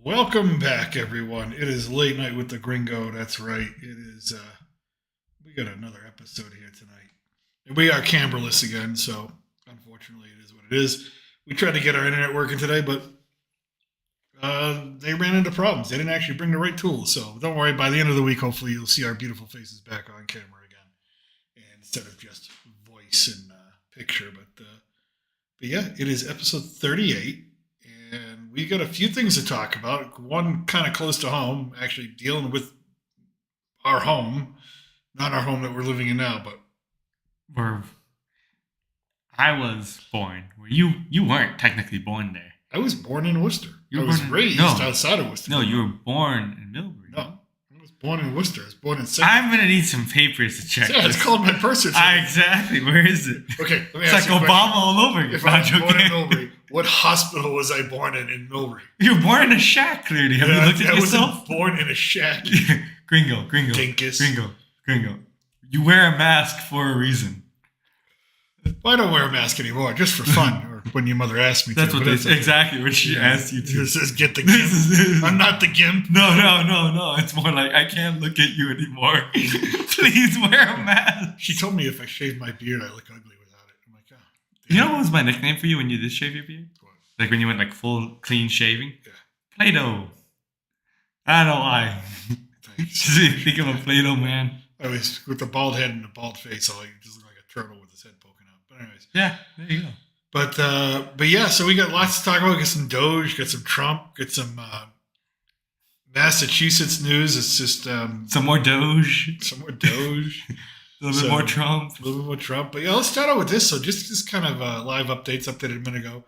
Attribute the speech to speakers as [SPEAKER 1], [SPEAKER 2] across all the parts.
[SPEAKER 1] Welcome back, everyone. It is late night with the Gringo. That's right. It is. We got another episode here tonight, and we are camberless again. So, unfortunately, it is what it is. We tried to get our internet working today, but they ran into problems. They didn't actually bring the right tools. So, don't worry. By the end of the week, hopefully, you'll see our beautiful faces back on camera again, and instead of just voice and picture. But yeah, it is episode 38. And we got a few things to talk about. One kind of close to home, actually dealing with our home, not our home that we're living in now, but
[SPEAKER 2] Where I was born. Where you weren't technically born there.
[SPEAKER 1] I was born in Worcester.
[SPEAKER 2] You
[SPEAKER 1] I
[SPEAKER 2] were
[SPEAKER 1] was
[SPEAKER 2] born in-
[SPEAKER 1] raised
[SPEAKER 2] no.
[SPEAKER 1] outside of Worcester.
[SPEAKER 2] No, you were born in Millbury.
[SPEAKER 1] No, I was born in Worcester. I was born in
[SPEAKER 2] I'm gonna need some papers to check.
[SPEAKER 1] Yeah, it's
[SPEAKER 2] this.
[SPEAKER 1] called my birth certificate.
[SPEAKER 2] Exactly. Where is it?
[SPEAKER 1] Okay, let me
[SPEAKER 2] It's
[SPEAKER 1] ask
[SPEAKER 2] like
[SPEAKER 1] you a
[SPEAKER 2] Obama
[SPEAKER 1] question.
[SPEAKER 2] all over again.
[SPEAKER 1] If I was born in
[SPEAKER 2] Okay.
[SPEAKER 1] Millbury, what hospital was I born in Millbury?
[SPEAKER 2] You were born in a shack, clearly. Have you looked at
[SPEAKER 1] I
[SPEAKER 2] yourself?
[SPEAKER 1] wasn't born in a shack.
[SPEAKER 2] Gringo.
[SPEAKER 1] Dinkus.
[SPEAKER 2] Gringo. You wear a mask for a reason.
[SPEAKER 1] Well, I don't wear a mask anymore, just for fun, or when your mother asked me
[SPEAKER 2] That's
[SPEAKER 1] to.
[SPEAKER 2] what
[SPEAKER 1] but
[SPEAKER 2] they
[SPEAKER 1] it's okay.
[SPEAKER 2] exactly what she asked you
[SPEAKER 1] It
[SPEAKER 2] to.
[SPEAKER 1] says, get the
[SPEAKER 2] This
[SPEAKER 1] gimp.
[SPEAKER 2] is-
[SPEAKER 1] I'm not the gimp.
[SPEAKER 2] No. It's more like I can't look at you anymore. Please wear a mask.
[SPEAKER 1] She told me if I shave my beard, I look ugly without it. I'm like, oh.
[SPEAKER 2] You know what was my nickname for you when you did shave your beard?
[SPEAKER 1] What?
[SPEAKER 2] Like when you went like full clean shaving?
[SPEAKER 1] Yeah.
[SPEAKER 2] Play-Doh. I don't know why.
[SPEAKER 1] Thanks.
[SPEAKER 2] Just think of a Play-Doh man.
[SPEAKER 1] I was with the bald head and the bald face, all you just look like a turtle with his head poking out. But anyways,
[SPEAKER 2] Yeah, there you go.
[SPEAKER 1] but yeah, so we got lots to talk about. Got some Doge, got some Trump, got some Massachusetts news. It's just
[SPEAKER 2] Some more Doge.
[SPEAKER 1] some more Doge,
[SPEAKER 2] A little bit
[SPEAKER 1] So-
[SPEAKER 2] more Trump.
[SPEAKER 1] a little bit more Trump. But yeah, let's start out with this. So just kind of live updates updated a minute ago.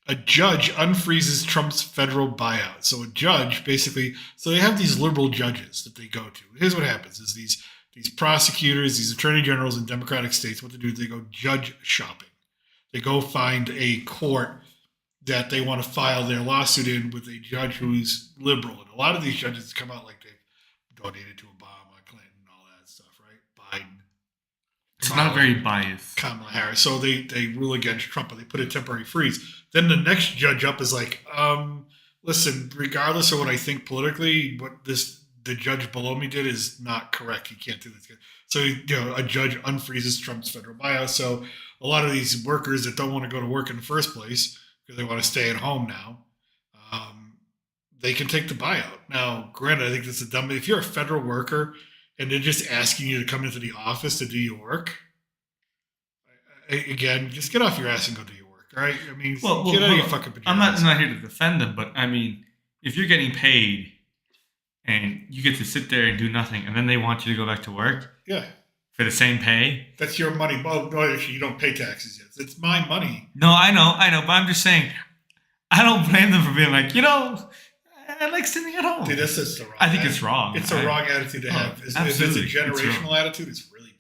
[SPEAKER 1] A judge unfreezes Trump's federal buyout. So a judge basically, so they have these liberal judges that they go to. Here's what happens: is these prosecutors, these attorney generals in Democratic states, what they do is they go judge shopping. They go find a court that they want to file their lawsuit in with a judge who's liberal. And a lot of these judges come out like they've donated to Obama, Clinton, all that stuff, right? Biden.
[SPEAKER 2] It's not very biased.
[SPEAKER 1] Kamala Harris. So they rule against Trump, but they put a temporary freeze. Then the next judge up is like, listen, regardless of what I think politically, what the judge below me did is not correct. You can't do this. So a judge unfreezes Trump's federal buyout. So a lot of these workers that don't want to go to work in the first place because they want to stay at home now, they can take the buyout. Now, granted, I think this is dumb. If you're a federal worker and they're just asking you to come into the office to do your work, again, just get off your ass and go do your work, all right? I mean, get out of your fucking pajamas.
[SPEAKER 2] I'm not here to defend them, but I mean, if you're getting paid and you get to sit there and do nothing, and then they want you to go back to work
[SPEAKER 1] Yeah,
[SPEAKER 2] for the same pay.
[SPEAKER 1] that's your money. Well, no, actually, you don't pay taxes yet. It's my money.
[SPEAKER 2] No, I know, but I'm just saying, I don't blame them for being like, I like sitting at home.
[SPEAKER 1] Dude, that's just the wrong.
[SPEAKER 2] I think it's wrong.
[SPEAKER 1] It's a wrong attitude to have. If it's a
[SPEAKER 2] absolutely. It's
[SPEAKER 1] generational attitude, it's really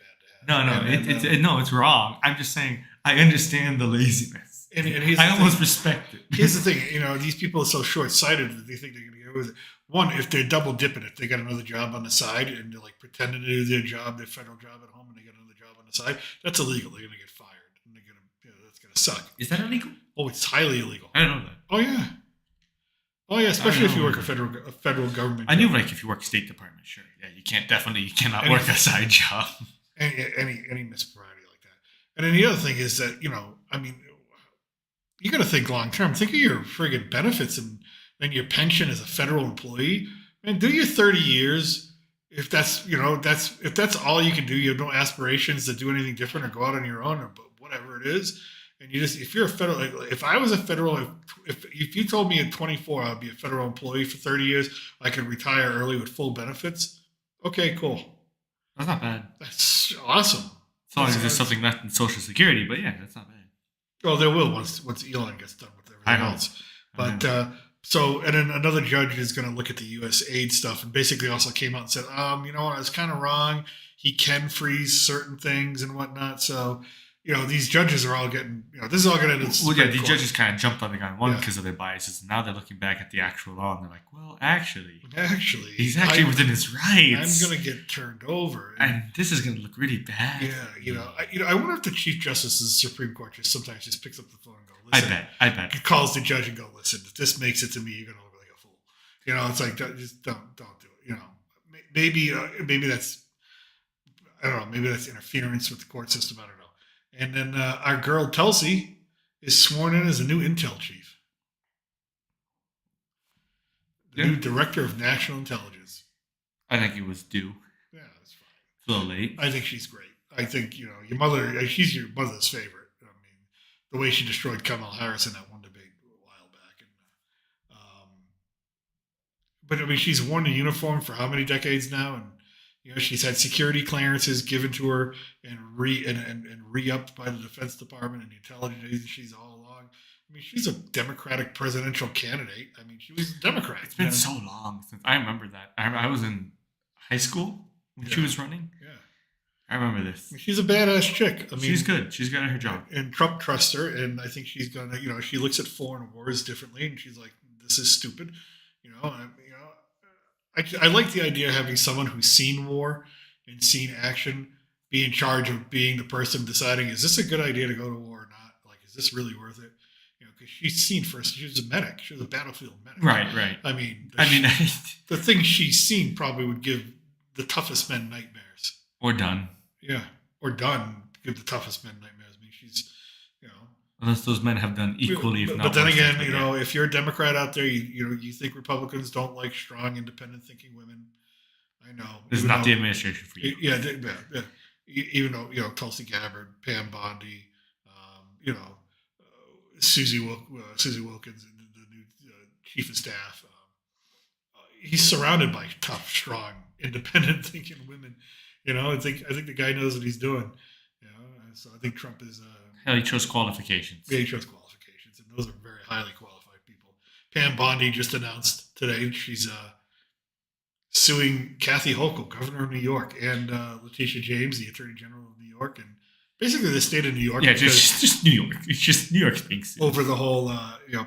[SPEAKER 1] bad to have.
[SPEAKER 2] No, it's wrong. I'm just saying, I understand the laziness.
[SPEAKER 1] And here's
[SPEAKER 2] I
[SPEAKER 1] the
[SPEAKER 2] almost
[SPEAKER 1] thing.
[SPEAKER 2] respect it.
[SPEAKER 1] Here's the thing. These people are so short-sighted that they think they're going to get away with it. One, if they're double dipping, if they got another job on the side and they're like pretending to do their job, their federal job at home, and they got another job on the side, that's illegal. They're going to get fired, and that's going to suck.
[SPEAKER 2] Is that illegal?
[SPEAKER 1] Oh, it's highly illegal.
[SPEAKER 2] I don't know that.
[SPEAKER 1] Oh yeah, especially if you
[SPEAKER 2] know.
[SPEAKER 1] work a federal government.
[SPEAKER 2] I knew,
[SPEAKER 1] job.
[SPEAKER 2] like, if you work State Department, sure. Yeah, you cannot
[SPEAKER 1] Any-
[SPEAKER 2] work a side job.
[SPEAKER 1] any mispriority like that. And then the other thing is that you got to think long term. Think of your friggin' benefits and your pension as a federal employee. Man, do your 30 years. If that's if that's all you can do, you have no aspirations to do anything different or go out on your own or whatever it is. And if you're a federal, if I was a federal, if you told me at 24 I'd be a federal employee for 30 years, I could retire early with full benefits. Okay, cool.
[SPEAKER 2] That's not bad.
[SPEAKER 1] That's awesome.
[SPEAKER 2] As long as there's something left in Social Security, but yeah, that's not bad.
[SPEAKER 1] Well, there will once Elon gets done with everything
[SPEAKER 2] I know.
[SPEAKER 1] else. But and then another judge is going to look at the U.S. aid stuff and basically also came out and said, you know what, I was kind of wrong. He can freeze certain things and whatnot. So, these judges are all getting, this is all going to end in
[SPEAKER 2] Well, yeah,
[SPEAKER 1] Supreme
[SPEAKER 2] these
[SPEAKER 1] Court.
[SPEAKER 2] judges kind of jumped on the gun one
[SPEAKER 1] Yeah.
[SPEAKER 2] because of their biases. And now they're looking back at the actual law and they're like, well, actually,
[SPEAKER 1] Actually,
[SPEAKER 2] he's actually within his rights.
[SPEAKER 1] I'm going to get turned over.
[SPEAKER 2] And this is going to look really bad.
[SPEAKER 1] Yeah, I wonder if the Chief Justice of the Supreme Court sometimes just picks up the phone and goes, listen.
[SPEAKER 2] I bet.
[SPEAKER 1] He calls the judge and go, listen, if this makes it to me, you're going to look like a fool. It's like just don't do it. Maybe that's I don't know. Maybe that's interference with the court system. I don't know. And then our girl Tulsi is sworn in as the new intel chief, the
[SPEAKER 2] Yeah.
[SPEAKER 1] new director of national intelligence.
[SPEAKER 2] I think it was due.
[SPEAKER 1] Yeah, that's fine.
[SPEAKER 2] It's a little late.
[SPEAKER 1] I think she's great. I think your mother. She's your mother's favorite. I mean, the way she destroyed Kamala Harris in that one debate a while back, and but I mean, she's worn the uniform for how many decades now, and she's had security clearances given to her and re-upped by the Defense Department and the intelligence agencies all along. I mean, she's a Democratic presidential candidate. I mean, she was a Democrat.
[SPEAKER 2] It's been so long since I remember that. I was in high school when she was running.
[SPEAKER 1] Yeah.
[SPEAKER 2] I remember this.
[SPEAKER 1] She's a badass chick. I mean,
[SPEAKER 2] she's good. She's good at her job.
[SPEAKER 1] And Trump trusts her, and I think she's gonna. She looks at foreign wars differently, and she's like, "This is stupid." I like the idea of having someone who's seen war and seen action be in charge of being the person deciding, is this a good idea to go to war or not? Like, is this really worth it? Because she's seen first. She was a medic. She was a battlefield medic.
[SPEAKER 2] Right.
[SPEAKER 1] I mean,
[SPEAKER 2] the
[SPEAKER 1] things she's seen probably would give the toughest men nightmares.
[SPEAKER 2] Or done.
[SPEAKER 1] Yeah, or done give the toughest men nightmares. I mean, she's,
[SPEAKER 2] unless those men have done equally, if not.
[SPEAKER 1] But then again, if you're a Democrat out there, you think Republicans don't like strong, independent thinking women. I know
[SPEAKER 2] this is not the administration for you.
[SPEAKER 1] Yeah. Even though Tulsi Gabbard, Pam Bondi, Susie Wilkins, the new chief of staff. He's surrounded by tough, strong, independent thinking women. I think the guy knows what he's doing. So I think Trump is.
[SPEAKER 2] He chose qualifications.
[SPEAKER 1] Yeah, he chose qualifications, and those are very highly qualified people. Pam Bondi just announced today she's suing Kathy Hochul, governor of New York, and Letitia James, the attorney general of New York, and basically the state of New York.
[SPEAKER 2] Yeah, just New York. It's just New York thinks
[SPEAKER 1] over the whole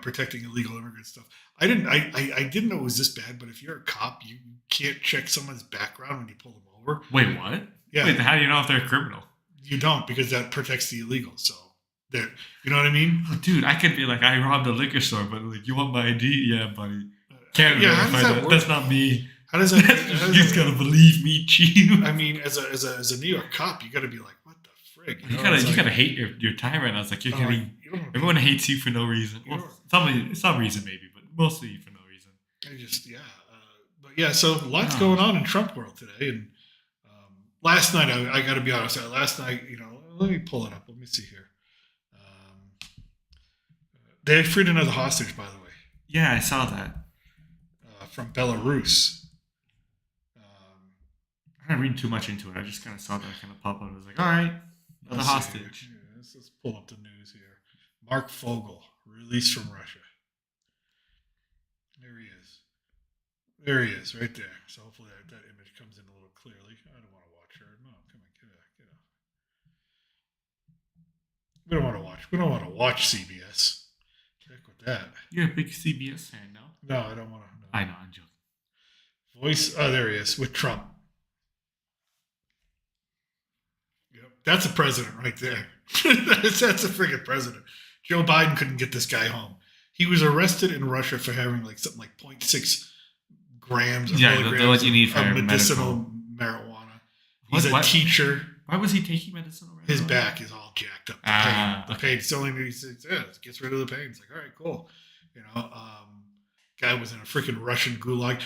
[SPEAKER 1] protecting illegal immigrant stuff. I didn't know it was this bad, but if you're a cop, you can't check someone's background when you pull them over.
[SPEAKER 2] Wait, what?
[SPEAKER 1] Yeah.
[SPEAKER 2] Wait, how do you know if they're a criminal?
[SPEAKER 1] You don't, because that protects the illegal. So, you know what I mean?
[SPEAKER 2] Oh, dude, I could be like, I robbed a liquor store, but like, you want my ID? Yeah, buddy. Can't verify that. That's not me.
[SPEAKER 1] How does that?
[SPEAKER 2] You just gotta believe me, chief.
[SPEAKER 1] I mean, as a New York cop, you gotta be like, what the frig?
[SPEAKER 2] You gotta hate your time right now. It's like everyone hates you for no reason. Well, some reason maybe, but mostly for no reason.
[SPEAKER 1] So lots going on in Trump world today. And last night, I got to be honest. Last night, let me pull it up. Let me see here. They freed another hostage, by the way.
[SPEAKER 2] Yeah, I saw that.
[SPEAKER 1] From Belarus.
[SPEAKER 2] I didn't read too much into it. I just kind of saw that kind of pop up. I was like, all right, another hostage.
[SPEAKER 1] Yeah, let's pull up the news here. Mark Fogel, released from Russia. There he is, right there. So hopefully that image comes in a little clearly. I don't want to watch her. No, come on, get off. We don't want to watch CBS. Heck with that.
[SPEAKER 2] You're a big CBS fan, no?
[SPEAKER 1] No, I don't want to. No.
[SPEAKER 2] I know, I'm joking.
[SPEAKER 1] Voice. Oh, there he is with Trump. Yep, that's a president right there. that's a friggin' president. Joe Biden couldn't get this guy home. He was arrested in Russia for having something like 0.6 grams of
[SPEAKER 2] what you need for
[SPEAKER 1] medicinal marijuana. He's a teacher.
[SPEAKER 2] Why was he taking medicinal marijuana?
[SPEAKER 1] His back is all jacked up. The pain. It's the only thing he says, it gets rid of the pain. It's like, all right, cool. Guy was in a freaking Russian gulag.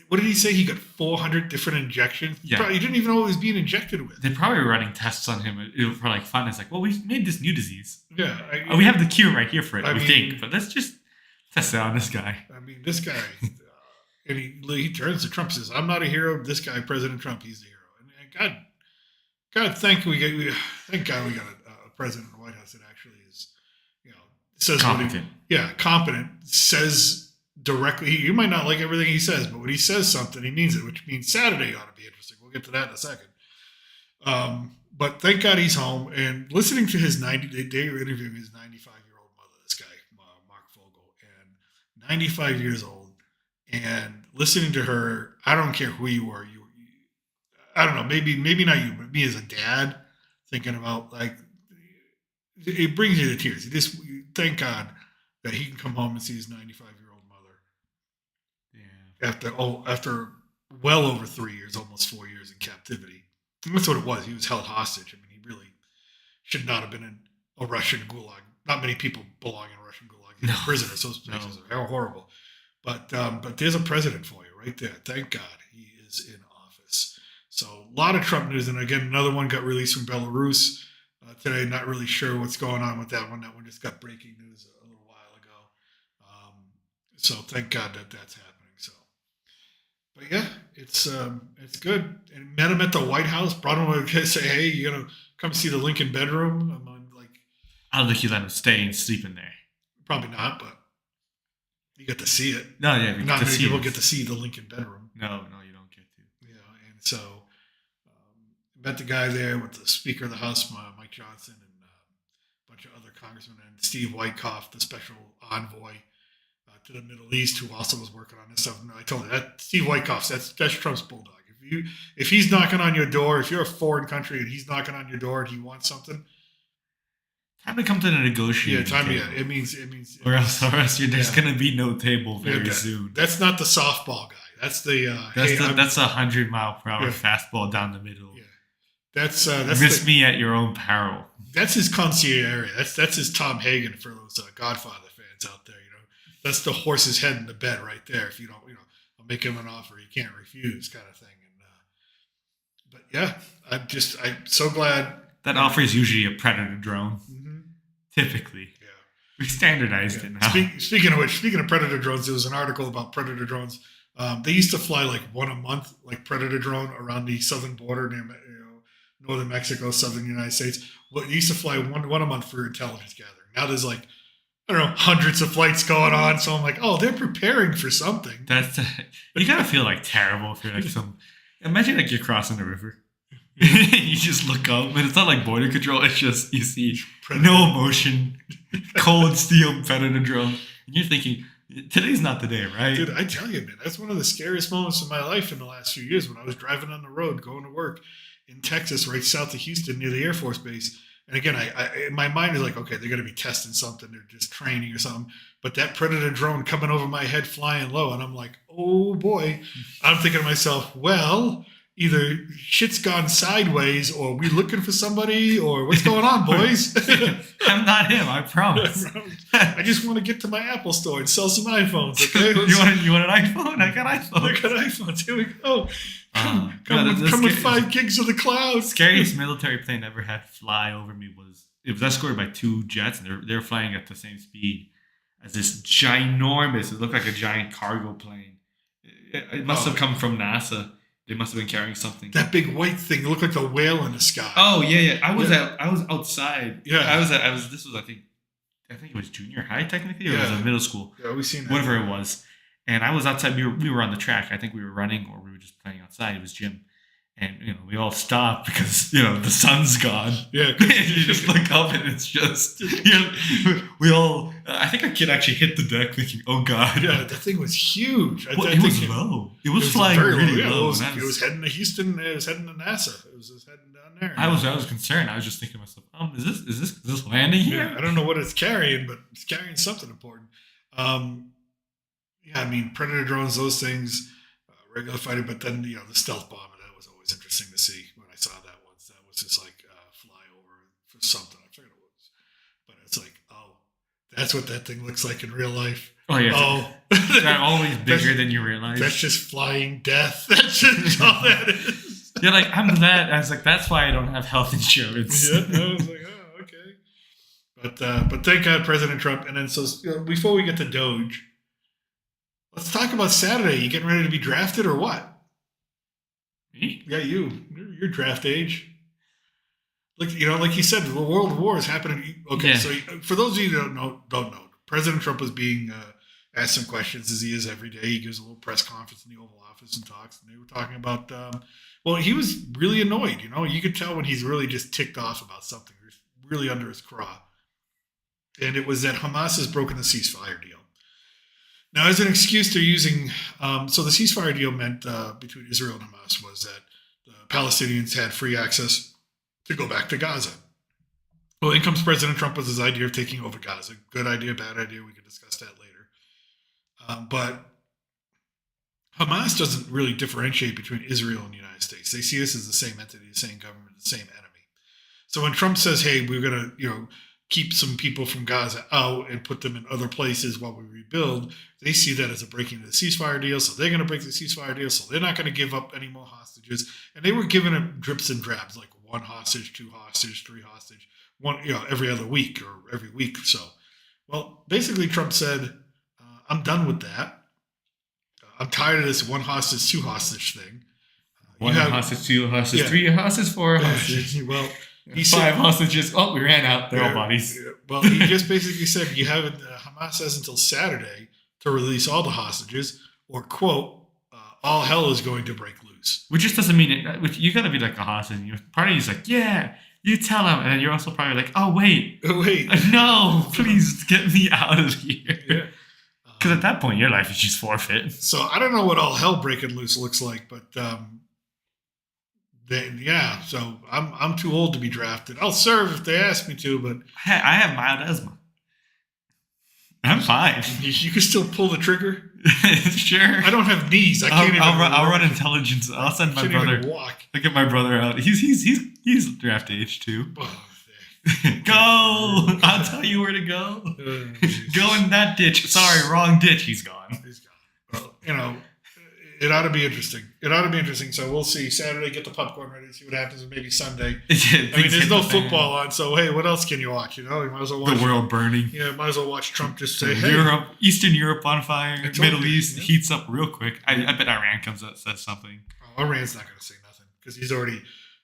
[SPEAKER 1] What did he say? He got 400 different injections.
[SPEAKER 2] Yeah.
[SPEAKER 1] He didn't even know what he was being injected with.
[SPEAKER 2] They're probably running tests on him for fun. It's like, well, we made this new disease.
[SPEAKER 1] Yeah.
[SPEAKER 2] We have the cure right here for it, think. But let's just test it on this guy.
[SPEAKER 1] I mean, this guy, and he turns to Trump and says, I'm not a hero. This guy, President Trump, he's the hero. And God, thank God we got a president in the White House that actually is, says
[SPEAKER 2] competent.
[SPEAKER 1] Competent, says directly. You might not like everything he says, but when he says something, he means it, which means Saturday ought to be interesting. We'll get to that in a second. But thank God he's home. And listening to his they were interviewing his 95-year-old mother, this guy, Mark Fogel, and 95 years old, and listening to her, I don't care who you are, I don't know, maybe not you, but me as a dad, thinking about it brings you to tears. You just thank God that he can come home and see his 95-year-old mother.
[SPEAKER 2] Yeah.
[SPEAKER 1] after well over 3 years, almost 4 years in captivity. And that's what it was. He was held hostage. I mean, he really should not have been in a Russian gulag. Not many people belong in a Russian gulag. He's a prisoner. Those places are horrible. But there's a president for you right there. Thank God he is in office. So a lot of Trump news. And again, another one got released from Belarus today. Not really sure what's going on with that one. That one just got breaking news a little while ago. So thank God that that's happening. So, but yeah, it's good. And met him at the White House. Brought him over to say, hey, you gonna come see the Lincoln bedroom? I'm like,
[SPEAKER 2] I don't think he let him stay and sleep in there.
[SPEAKER 1] Probably not, but you get to see it.
[SPEAKER 2] No, yeah,
[SPEAKER 1] not many people get to see the Lincoln bedroom.
[SPEAKER 2] No, you don't get to.
[SPEAKER 1] Yeah, and so met the guy there with the Speaker of the House, Mike Johnson, and a bunch of other congressmen, and Steve Wyckoff, the special envoy to the Middle East, who also was working on this stuff. And I told you that Steve Wyckoff, that's Trump's bulldog. If he's knocking on your door, if you're a foreign country and he's knocking on your door and he wants something,
[SPEAKER 2] time to come to the negotiating.
[SPEAKER 1] Yeah,
[SPEAKER 2] table.
[SPEAKER 1] It means.
[SPEAKER 2] Or else there's going to be no table very soon.
[SPEAKER 1] That's not the softball guy. That's the.
[SPEAKER 2] That's a 100-mile-per-hour fastball down the middle.
[SPEAKER 1] Yeah, that's
[SPEAKER 2] miss me at your own peril.
[SPEAKER 1] That's his concierge. That's his Tom Hagen for those Godfather fans out there. That's the horse's head in the bed right there. If you don't, I'll make him an offer he can't refuse, kind of thing. And but yeah, I'm so glad
[SPEAKER 2] that offer is usually a Predator drone.
[SPEAKER 1] Mm-hmm.
[SPEAKER 2] Typically,
[SPEAKER 1] yeah,
[SPEAKER 2] we standardized it now.
[SPEAKER 1] Speaking of Predator drones, there was an article about Predator drones. They used to fly like one a month, like Predator drone around the southern border near northern Mexico, southern United States. Well, they used to fly one a month for intelligence gathering. Now there's like, I don't know, hundreds of flights going on. So I'm like, oh, they're preparing for something.
[SPEAKER 2] You gotta feel like terrible if you're like imagine like you're crossing the river. You just look up and it's not like border control. It's just, you see no emotion, cold steel Predator drone. And you're thinking, today's not the day, right?
[SPEAKER 1] Dude, I tell you, man, that's one of the scariest moments of my life in the last few years when I was driving on the road, going to work in Texas, right south of Houston near the Air Force Base. And again, I my mind is like, okay, they're going to be testing something. They're just training or something. But that Predator drone coming over my head, flying low. And I'm like, oh, boy. I'm thinking to myself, well, either shit's gone sideways or we looking for somebody or what's going on, boys?
[SPEAKER 2] I'm not him, I promise.
[SPEAKER 1] I just want to get to my Apple store and sell some iPhones. Okay?
[SPEAKER 2] You want an iPhone? I got iPhones.
[SPEAKER 1] I got iPhones. Here we go. Come with 5 gigs of the cloud.
[SPEAKER 2] Scariest military plane I ever had fly over me was escorted by 2 jets, and they're flying at the same speed as this ginormous. It looked like a giant cargo plane. It must have come from NASA. They must have been carrying something.
[SPEAKER 1] That big white thing, it looked like a whale in the sky.
[SPEAKER 2] Oh yeah. I was outside.
[SPEAKER 1] Yeah.
[SPEAKER 2] This was I think it was junior high technically, or it was middle school.
[SPEAKER 1] Yeah, we've seen that.
[SPEAKER 2] Whatever it was. And I was outside. We were on the track. I think we were running or we were just playing outside. It was gym. And we all stopped because the sun's gone. Yeah, and you just look up and it's just we all. I think a kid actually hit the deck, thinking, "Oh God!"
[SPEAKER 1] Yeah, the thing was huge.
[SPEAKER 2] It was low. It was flying really low.
[SPEAKER 1] It was heading to Houston. It was heading to NASA. It was just heading down there.
[SPEAKER 2] I was concerned. I was just thinking to myself, "Is this landing here?"
[SPEAKER 1] Yeah, I don't know what it's carrying, but it's carrying something important. Yeah, I mean, Predator drones, those things, regular fighting, but then the stealth bomber. Was interesting to see when I saw that once. That was just like fly over for something. I forget what it was, but it's like, oh, that's what that thing looks like in real life.
[SPEAKER 2] Oh yeah, they're always bigger than you realize.
[SPEAKER 1] That's just flying death. That's just all that is.
[SPEAKER 2] You're like, I'm glad. I was like, that's why I don't have health insurance.
[SPEAKER 1] Yeah, I was like, oh, okay. But thank God, President Trump. And then before we get to Doge, let's talk about Saturday. You getting ready to be drafted or what?
[SPEAKER 2] Me?
[SPEAKER 1] Yeah, you're draft age. Like like you said, the world war is happening. Okay, yeah. So for those of you who don't know, President Trump was being asked some questions as he is every day. He gives a little press conference in the Oval Office and talks. And they were talking about, he was really annoyed. You could tell when he's really just ticked off about something. He's really under his craw. And it was that Hamas has broken the ceasefire deal. Now, as an excuse, they're using so the ceasefire deal meant between Israel and Hamas was that the Palestinians had free access to go back to Gaza. Well, in comes President Trump with his idea of taking over Gaza. Good idea, bad idea. We can discuss that later. But Hamas doesn't really differentiate between Israel and the United States. They see us as the same entity, the same government, the same enemy. So when Trump says, "Hey, we're going to, keep some people from Gaza out and put them in other places while we rebuild," they see that as a breaking of the ceasefire deal. So they're going to break the ceasefire deal. So they're not going to give up any more hostages. And they were giving them drips and drabs, like 1 hostage, 2 hostage, 3 hostage, one, every other week or every week. So, well, basically Trump said, "I'm done with that. I'm tired of this 1 hostage, 2 hostage thing.
[SPEAKER 2] 1 hostage, 2 hostage, 3 hostage, 4 hostage."
[SPEAKER 1] Well, he
[SPEAKER 2] 5
[SPEAKER 1] said,
[SPEAKER 2] hostages. Oh, we ran out. They're all bodies.
[SPEAKER 1] Well, he just basically said Hamas has until Saturday to release all the hostages, or quote, all hell is going to break loose.
[SPEAKER 2] Which just doesn't mean it. Which you gotta be like a hostage. And part of you's like, yeah, you tell him, and then you're also probably like, oh wait, no, please get me out of here.
[SPEAKER 1] Yeah.
[SPEAKER 2] Because at that point, your life is just forfeit.
[SPEAKER 1] So I don't know what all hell breaking loose looks like, but so I'm too old to be drafted. I'll serve if they ask me to, but
[SPEAKER 2] I have mild asthma. I'm fine.
[SPEAKER 1] You can still pull the trigger.
[SPEAKER 2] Sure.
[SPEAKER 1] I don't have knees. I can't
[SPEAKER 2] I'll run intelligence. I'll send my brother.
[SPEAKER 1] Walk.
[SPEAKER 2] I'll get my brother out. He's draft age too. Go! I'll tell you where to go. Go in that ditch. Sorry, wrong ditch. He's gone.
[SPEAKER 1] He's gone. Well, it ought to be interesting. So we'll see. Saturday, get the popcorn ready. See what happens. Maybe Sunday. There's no football on, so hey, what else can you watch? You might as well watch
[SPEAKER 2] the world burning.
[SPEAKER 1] Yeah, might as well watch Trump just say, "Hey,
[SPEAKER 2] Europe, Eastern Europe on fire. Middle East heats up real quick." I bet Iran comes out and says something.
[SPEAKER 1] Oh, Iran's not going to say nothing because he's already.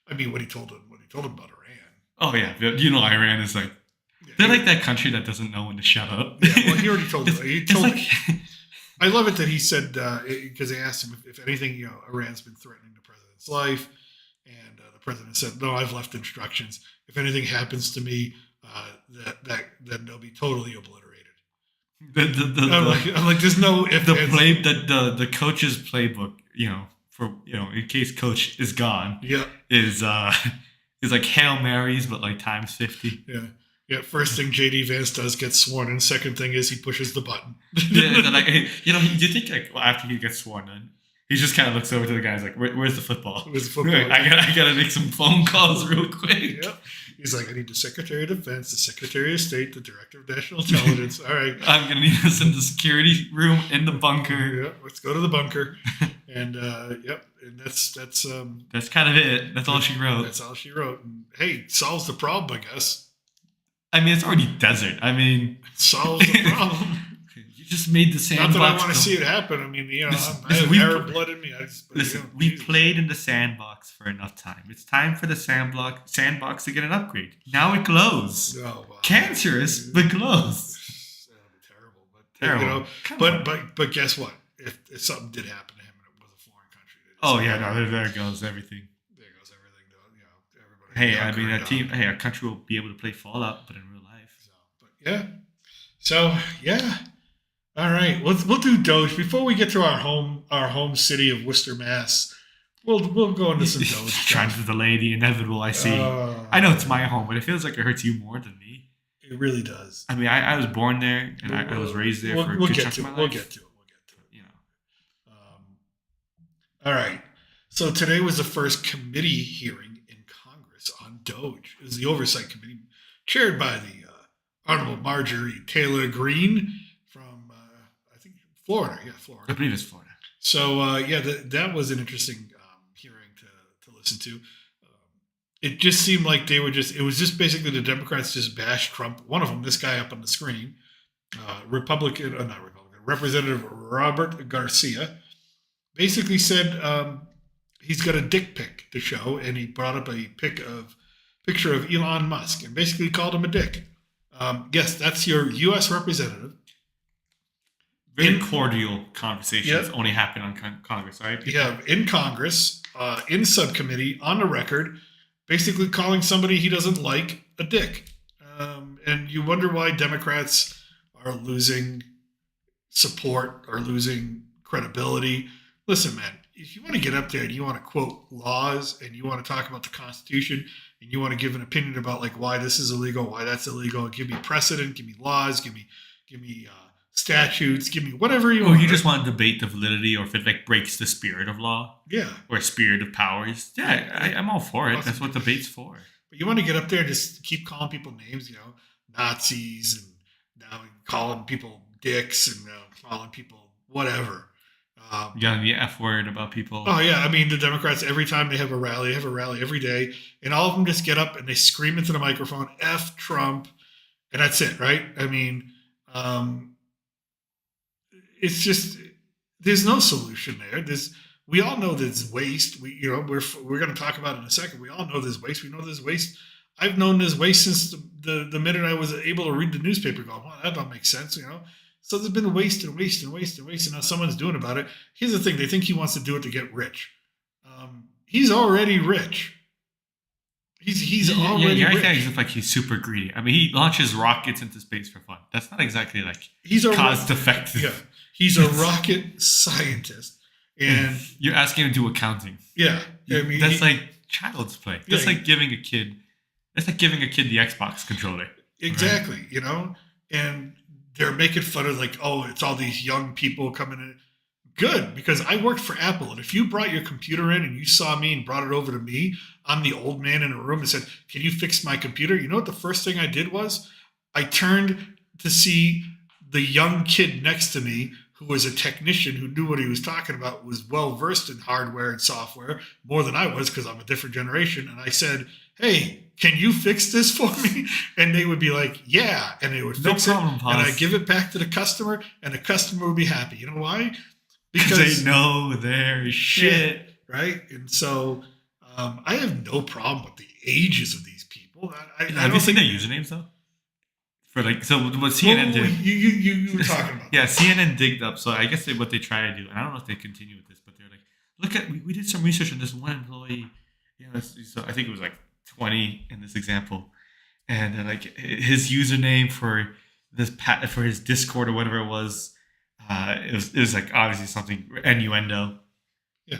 [SPEAKER 1] What he told him about Iran.
[SPEAKER 2] Oh yeah, Iran is like they're like that country that doesn't know when to shut up.
[SPEAKER 1] Yeah, well, he already told him. I love it that he said, because they asked him if anything, Iran's been threatening the president's life. And the president said, "No, I've left instructions. If anything happens to me, then they'll be totally obliterated." I'm like, there's no if
[SPEAKER 2] the coach's playbook, in case coach is gone, is like Hail Marys, but like times 50.
[SPEAKER 1] Yeah. Yeah, first thing JD Vance does gets sworn in. Second thing is he pushes the button.
[SPEAKER 2] You think after he gets sworn in, he just kind of looks over to the guys like, "Where's the football?
[SPEAKER 1] Where's the football?
[SPEAKER 2] I gotta make some phone calls real quick."
[SPEAKER 1] Yep. He's like, "I need the Secretary of Defense, the Secretary of State, the Director of National Intelligence. All right,
[SPEAKER 2] I'm gonna need us in the security room in the bunker.
[SPEAKER 1] Yeah, let's go to the bunker." And and that's
[SPEAKER 2] kind of it. That's all she wrote.
[SPEAKER 1] That's all she wrote. And hey, solves the problem, I guess.
[SPEAKER 2] It's already desert.
[SPEAKER 1] It solves the problem.
[SPEAKER 2] You just made the sandbox.
[SPEAKER 1] Not that I want to see it happen. I have Arab blood in me.
[SPEAKER 2] We played in the sandbox for enough time. It's time for the sandbox to get an upgrade. Now it glows. Oh, wow. Cancerous, but glows.
[SPEAKER 1] That'll be terrible. Terrible. But guess what? If something did happen to him and it was a foreign country.
[SPEAKER 2] There goes everything.
[SPEAKER 1] Everybody.
[SPEAKER 2] Hey, our country will be able to play Fallout, but in real life.
[SPEAKER 1] So, all right. We'll do Doge before we get to our home city of Worcester, Mass. We'll go into some Doge.
[SPEAKER 2] Trying to delay the inevitable. I see. I know it's my home, but it feels like it hurts you more than me.
[SPEAKER 1] It really does.
[SPEAKER 2] I was born there, and I was raised there for a good chunk of my life.
[SPEAKER 1] We'll get to it. All right. So today was the first committee hearing on Doge. It was the Oversight Committee chaired by the Honorable Marjorie Taylor Greene from, I think, Florida. Yeah, Florida.
[SPEAKER 2] I believe it's Florida.
[SPEAKER 1] So, that was an interesting hearing to listen to. It just seemed like it was just basically the Democrats just bashed Trump. One of them, this guy up on the screen, Representative Robert Garcia, basically said, he's got a dick pic to show, and he brought up a picture of Elon Musk and basically called him a dick. Yes, that's your U.S. representative.
[SPEAKER 2] Very cordial conversations only happen on Congress, right?
[SPEAKER 1] Yeah, in Congress, in subcommittee, on the record, basically calling somebody he doesn't like a dick. And you wonder why Democrats are losing support or losing credibility. Listen, man. If you want to get up there and you want to quote laws and you want to talk about the Constitution and you want to give an opinion about like why this is illegal, why that's illegal, give me precedent, give me laws, give me statutes, give me whatever you
[SPEAKER 2] Or
[SPEAKER 1] want.
[SPEAKER 2] you just want to debate the validity, or if it like breaks the spirit of law,
[SPEAKER 1] Yeah.
[SPEAKER 2] or spirit of powers. Yeah, I'm all for it.
[SPEAKER 1] Awesome.
[SPEAKER 2] That's what debate's for.
[SPEAKER 1] But you want to get up there and just keep calling people names, Nazis, and now calling people dicks, and calling people whatever.
[SPEAKER 2] Yelling the F word about people.
[SPEAKER 1] Oh yeah, I mean the Democrats, every time they have a rally every day, and all of them just get up and they scream into the microphone, "F Trump," and that's it, right? I mean, it's just there's no solution there. We all know there's waste. We're going to talk about it in a second. We all know there's waste. We know there's waste. I've known there's waste since the minute I was able to read the newspaper. Going, well, that don't make sense, So there's been waste and waste and waste and waste, and now someone's doing about it. Here's the thing: they think he wants to do it to get rich. He's already rich. He's already rich.
[SPEAKER 2] He's just like he's super greedy. I mean, he launches rockets into space for fun. That's not exactly like cost effective.
[SPEAKER 1] Yeah, he's a rocket scientist, and
[SPEAKER 2] you're asking him to do accounting.
[SPEAKER 1] Yeah, I mean
[SPEAKER 2] that's like child's play. That's like giving a kid. That's like giving a kid the Xbox controller.
[SPEAKER 1] Exactly, right? And they're making fun of like, oh, it's all these young people coming in. Good, because I worked for Apple, and if you brought your computer in and you saw me and brought it over to me, I'm the old man in a room and said, "Can you fix my computer?" You know what the first thing I did was? I turned to see the young kid next to me who was a technician who knew what he was talking about, was well versed in hardware and software more than I was because I'm a different generation. And I said, "Hey, can you fix this for me?" And they would be like, "Yeah," and they would fix it, and I give it back to the customer, and the customer would be happy. You know why?
[SPEAKER 2] Because they know their shit,
[SPEAKER 1] right? And so I have no problem with the ages of these people.
[SPEAKER 2] Have you seen their usernames though? For like, so what CNN did?
[SPEAKER 1] You were talking about?
[SPEAKER 2] Yeah, CNN digged up. So I guess what they try to do, and I don't know if they continue with this, but they're like, look at we did some research on this one employee. So I think it was like 20 in this example, and like his username for his Discord or whatever it was. It was like obviously something innuendo.
[SPEAKER 1] Yeah.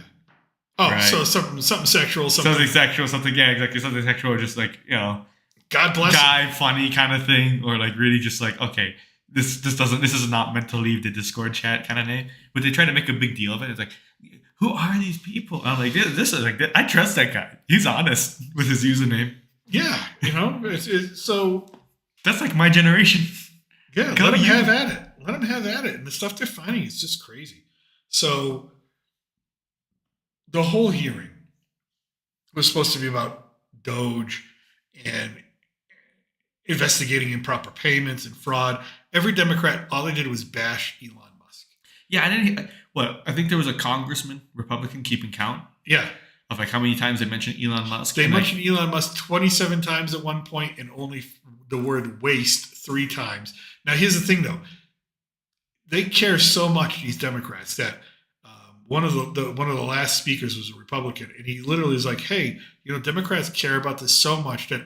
[SPEAKER 1] Oh,
[SPEAKER 2] right?
[SPEAKER 1] So something sexual,
[SPEAKER 2] something sexual, something exactly something sexual, or just like
[SPEAKER 1] God bless
[SPEAKER 2] guy funny kind of thing, or like really just like okay, this is not meant to leave the Discord chat kind of name, but they try to make a big deal of it. It's like, who are these people? And I'm like, this is like I trust that guy. He's honest with his username.
[SPEAKER 1] Yeah, so
[SPEAKER 2] that's like my generation.
[SPEAKER 1] Yeah, let him have at it. Let them have at it. And the stuff they're finding is just crazy. So the whole hearing was supposed to be about Doge and investigating improper payments and fraud. Every Democrat, all they did was bash Elon Musk.
[SPEAKER 2] Yeah, I think there was a congressman, Republican, keeping count.
[SPEAKER 1] Yeah.
[SPEAKER 2] Of like how many times they mentioned Elon Musk.
[SPEAKER 1] They mentioned Elon Musk 27 times at one point, and only the word waste 3 times. Now, here's the thing, though. They care so much, these Democrats, that one of the last speakers was a Republican, and he literally was like, "Hey, Democrats care about this so much that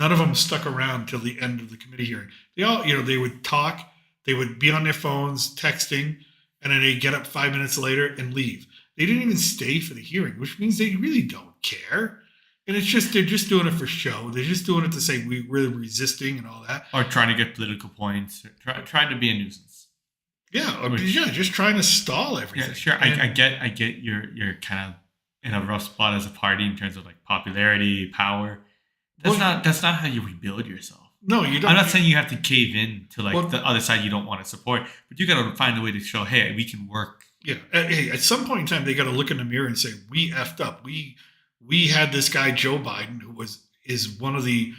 [SPEAKER 1] none of them stuck around till the end of the committee hearing. They all, they would talk, they would be on their phones texting, and then they'd get up 5 minutes later and leave. They didn't even stay for the hearing, which means they really don't care." And it's just they're just doing it for show. They're just doing it to say we're resisting and all that,
[SPEAKER 2] or trying to get political points, trying to be a nuisance.
[SPEAKER 1] Yeah, just trying to stall everything.
[SPEAKER 2] Yeah, sure. I get you're kind of in a rough spot as a party in terms of like popularity, power. That's not how you rebuild yourself.
[SPEAKER 1] No, you don't.
[SPEAKER 2] I'm not saying you have to cave in to like the other side you don't want to support, but you got to find a way to show, hey, we can work.
[SPEAKER 1] Yeah, hey, at some point in time, they got to look in the mirror and say, we effed up. We had this guy Joe Biden, who is one of the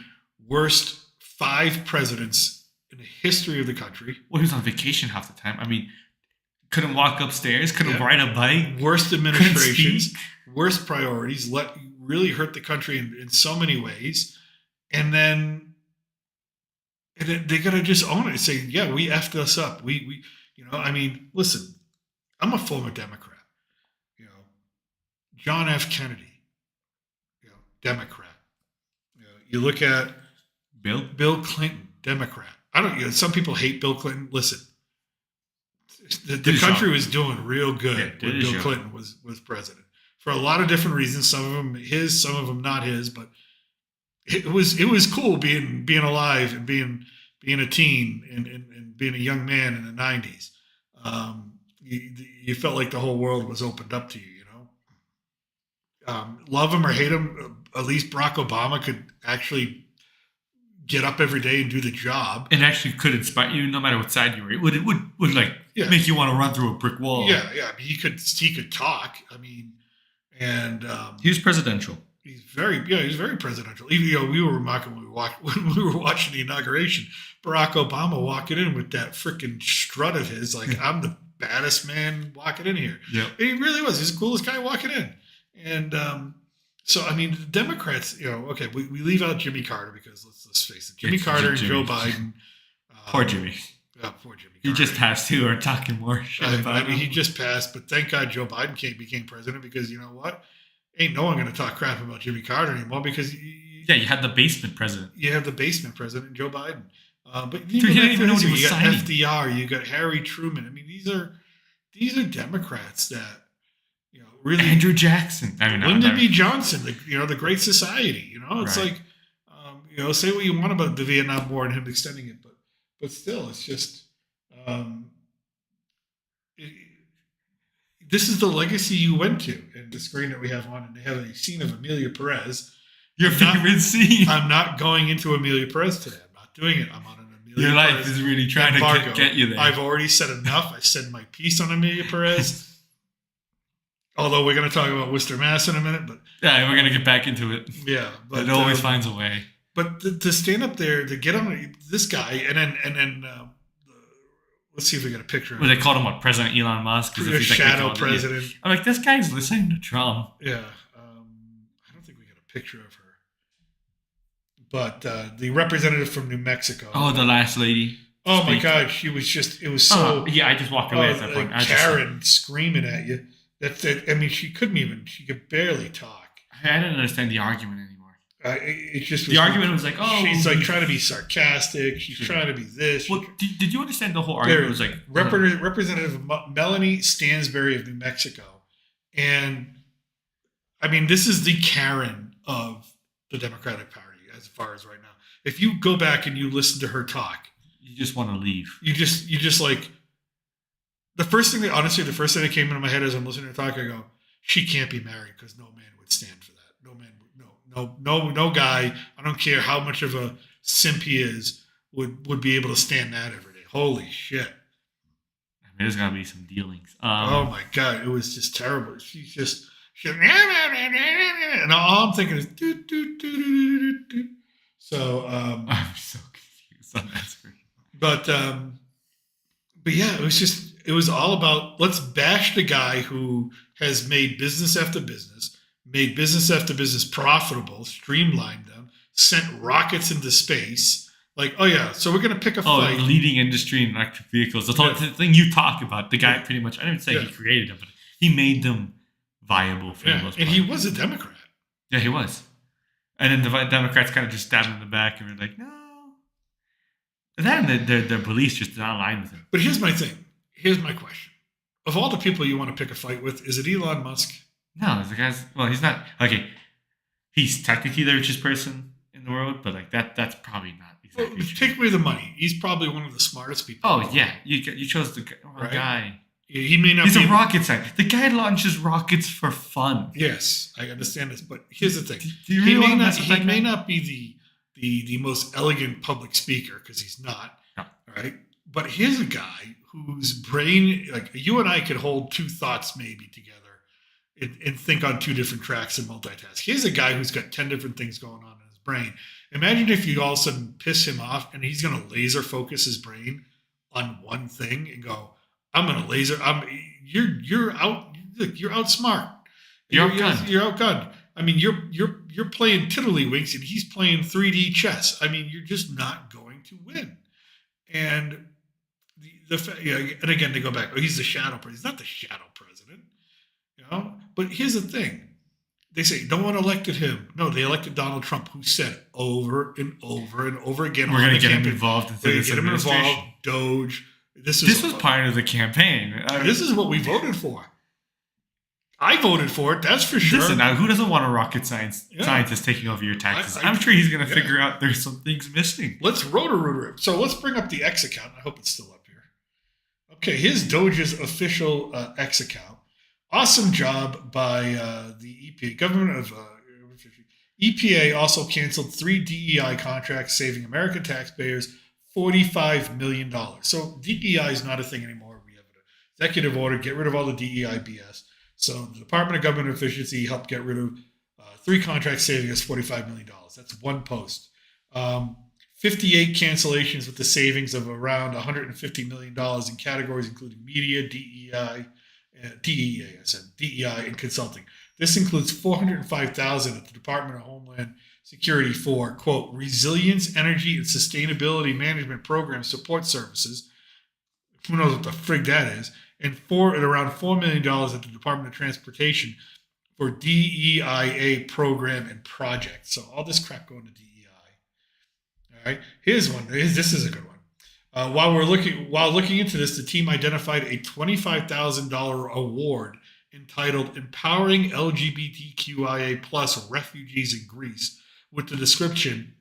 [SPEAKER 1] worst 5 presidents in the history of the country.
[SPEAKER 2] Well, he was on vacation half the time. I mean, couldn't walk upstairs, couldn't ride a bike.
[SPEAKER 1] Worst administrations, worst priorities, really hurt the country in so many ways. And then they got to just own it and say, yeah, we effed us up. We listen, I'm a former Democrat. John F. Kennedy, Democrat. You look at Bill Clinton, Democrat. Some people hate Bill Clinton. Listen, the country was doing real good when Bill Clinton was president for a lot of different reasons. Some of them his, some of them not his. But it was cool being alive and being a teen and being a young man in the 90s. You felt like the whole world was opened up to you, love him or hate him, at least Barack Obama could actually get up every day and do the job.
[SPEAKER 2] It actually could inspire you, no matter what side you were. It would make you want to run through a brick wall.
[SPEAKER 1] Yeah. I mean, he could talk. I mean, and
[SPEAKER 2] he was presidential.
[SPEAKER 1] He's very presidential. Even we were remarking when we were watching the inauguration, Barack Obama walking in with that freaking strut of his, like I'm the baddest man walking in here.
[SPEAKER 2] Yeah,
[SPEAKER 1] he really was. He's the coolest guy walking in. And so, I mean, the Democrats, okay, we leave out Jimmy Carter because let's face it, Jimmy Carter and Joe Biden.
[SPEAKER 2] Poor Jimmy.
[SPEAKER 1] Poor Jimmy Carter.
[SPEAKER 2] He just passed too, or talking more shit about him.
[SPEAKER 1] I mean, he just passed, but thank God Joe Biden became president because you know what? Ain't no one going to talk crap about Jimmy Carter anymore because
[SPEAKER 2] you had the basement president.
[SPEAKER 1] You have the basement president, Joe Biden. But
[SPEAKER 2] he didn't even know what he was signing.
[SPEAKER 1] You got FDR, you got Harry Truman. I mean, these are Democrats that. Really,
[SPEAKER 2] Andrew Jackson. I mean,
[SPEAKER 1] Lyndon B. Johnson, the Great Society. It's
[SPEAKER 2] right.
[SPEAKER 1] Like, say what you want about the Vietnam War and him extending it, but still, it's just this is the legacy you went to. And the screen that we have on, and they have a scene of Amelia Perez.
[SPEAKER 2] Your favorite scene.
[SPEAKER 1] I'm not going into Amelia Perez today. I'm not doing it. I'm on an Amelia
[SPEAKER 2] Your
[SPEAKER 1] Perez
[SPEAKER 2] life is really trying to get you there.
[SPEAKER 1] I've already said enough. I said my piece on Amelia Perez. Although we're going to talk about Worcester, Mass in a minute, but
[SPEAKER 2] yeah, we're going to get back into it.
[SPEAKER 1] Yeah, but
[SPEAKER 2] it always finds a way.
[SPEAKER 1] But to stand up there to get on this guy, and then let's see if we get a picture.
[SPEAKER 2] Well, they called him President Elon Musk,
[SPEAKER 1] the shadow president.
[SPEAKER 2] I'm like, this guy's listening to Trump.
[SPEAKER 1] Yeah, I don't think we got a picture of her, but the representative from New Mexico.
[SPEAKER 2] Oh, the last lady.
[SPEAKER 1] Oh my God, she was just. It was so.
[SPEAKER 2] Yeah, I just walked away at that point.
[SPEAKER 1] Karen screaming at you. That's it. I mean, she could barely talk.
[SPEAKER 2] I didn't understand the argument anymore.
[SPEAKER 1] It just
[SPEAKER 2] the argument was like, oh,
[SPEAKER 1] she's like trying to be sarcastic. She's trying to be this.
[SPEAKER 2] Well, did you understand the whole argument? It was like
[SPEAKER 1] Representative Melanie Stansbury of New Mexico, and I mean, this is the Karen of the Democratic Party as far as right now. If you go back and you listen to her talk,
[SPEAKER 2] you just want to leave.
[SPEAKER 1] You just like. The first thing that came into my head as I'm listening to her talk, I go, she can't be married because no man would stand for that. No man would, no guy, I don't care how much of a simp he is, would be able to stand that every day. Holy shit.
[SPEAKER 2] I mean, there's got to be some dealings.
[SPEAKER 1] Oh my God, it was just terrible. She's and all I'm thinking is, So,
[SPEAKER 2] I'm so confused on that screen.
[SPEAKER 1] But yeah, it was all about let's bash the guy who has made business after business profitable, streamlined them, sent rockets into space. Like, oh yeah, so we're going to pick a fight.
[SPEAKER 2] Leading industry in electric vehicles. That's all the thing you talk about. The guy pretty much, I didn't say he created them, but he made them viable for the most part.
[SPEAKER 1] And he was a Democrat.
[SPEAKER 2] Yeah, he was. And then the Democrats kind of just stabbed him in the back and were like, no. And then their beliefs just did not align with him.
[SPEAKER 1] But here's my thing. Here's my question. Of all the people you want to pick a fight with, is it Elon Musk?
[SPEAKER 2] No, the guy's, well, he's not, okay, he's technically the richest person in the world, but like that's probably not exactly true.
[SPEAKER 1] Take away the money. He's probably one of the smartest people.
[SPEAKER 2] Oh, yeah. You chose the wrong guy.
[SPEAKER 1] He may not
[SPEAKER 2] He's a rocket scientist. The guy launches rockets for fun.
[SPEAKER 1] Yes, I understand this, but here's the thing.
[SPEAKER 2] Do you really
[SPEAKER 1] he may not be the most elegant public speaker, because he's not.
[SPEAKER 2] No.
[SPEAKER 1] Right? But here's a guy whose brain, like you and I could hold two thoughts maybe together and think on two different tracks and multitask. Here's a guy who's got 10 different things going on in his brain. Imagine if you all of a sudden piss him off and he's going to laser focus his brain on one thing and go, I'm going to laser. You're outsmart.
[SPEAKER 2] You're outgunned.
[SPEAKER 1] You're outgunned. I mean, you're playing tiddlywinks and he's playing 3D chess. I mean, you're just not going to win. And and again, they go back. Oh, he's the shadow president. He's not the shadow president, But here's the thing: they say no one elected him. No, they elected Donald Trump, who said over and over and over again,
[SPEAKER 2] we're going to get him involved in this administration.
[SPEAKER 1] Doge.
[SPEAKER 2] This was part of the campaign.
[SPEAKER 1] This is what we voted for. I voted for it. That's for sure.
[SPEAKER 2] Listen, now who doesn't want a rocket scientist taking over your taxes? I'm sure he's going to figure out there's some things missing.
[SPEAKER 1] Let's rotor. So let's bring up the X account. I hope it's still up here. Okay, here's Doge's official X account. Awesome job by the EPA. Government of EPA also canceled 3 DEI contracts, saving American taxpayers $45 million. So DEI is not a thing anymore. We have an executive order, get rid of all the DEI BS. So the Department of Government Efficiency helped get rid of 3 contracts, saving us $45 million. That's one post. 58 cancellations with the savings of around $150 million in categories including media, DEI, and consulting. This includes $405,000 at the Department of Homeland Security for, quote, resilience, energy, and sustainability management program support services. Who knows what the frig that is? And around $4 million at the Department of Transportation for DEIA program and project. So all this crap going to DEI. All right, here's one. This is a good one. While looking into this, the team identified a $25,000 award entitled "Empowering LGBTQIA+ Refugees in Greece," with the description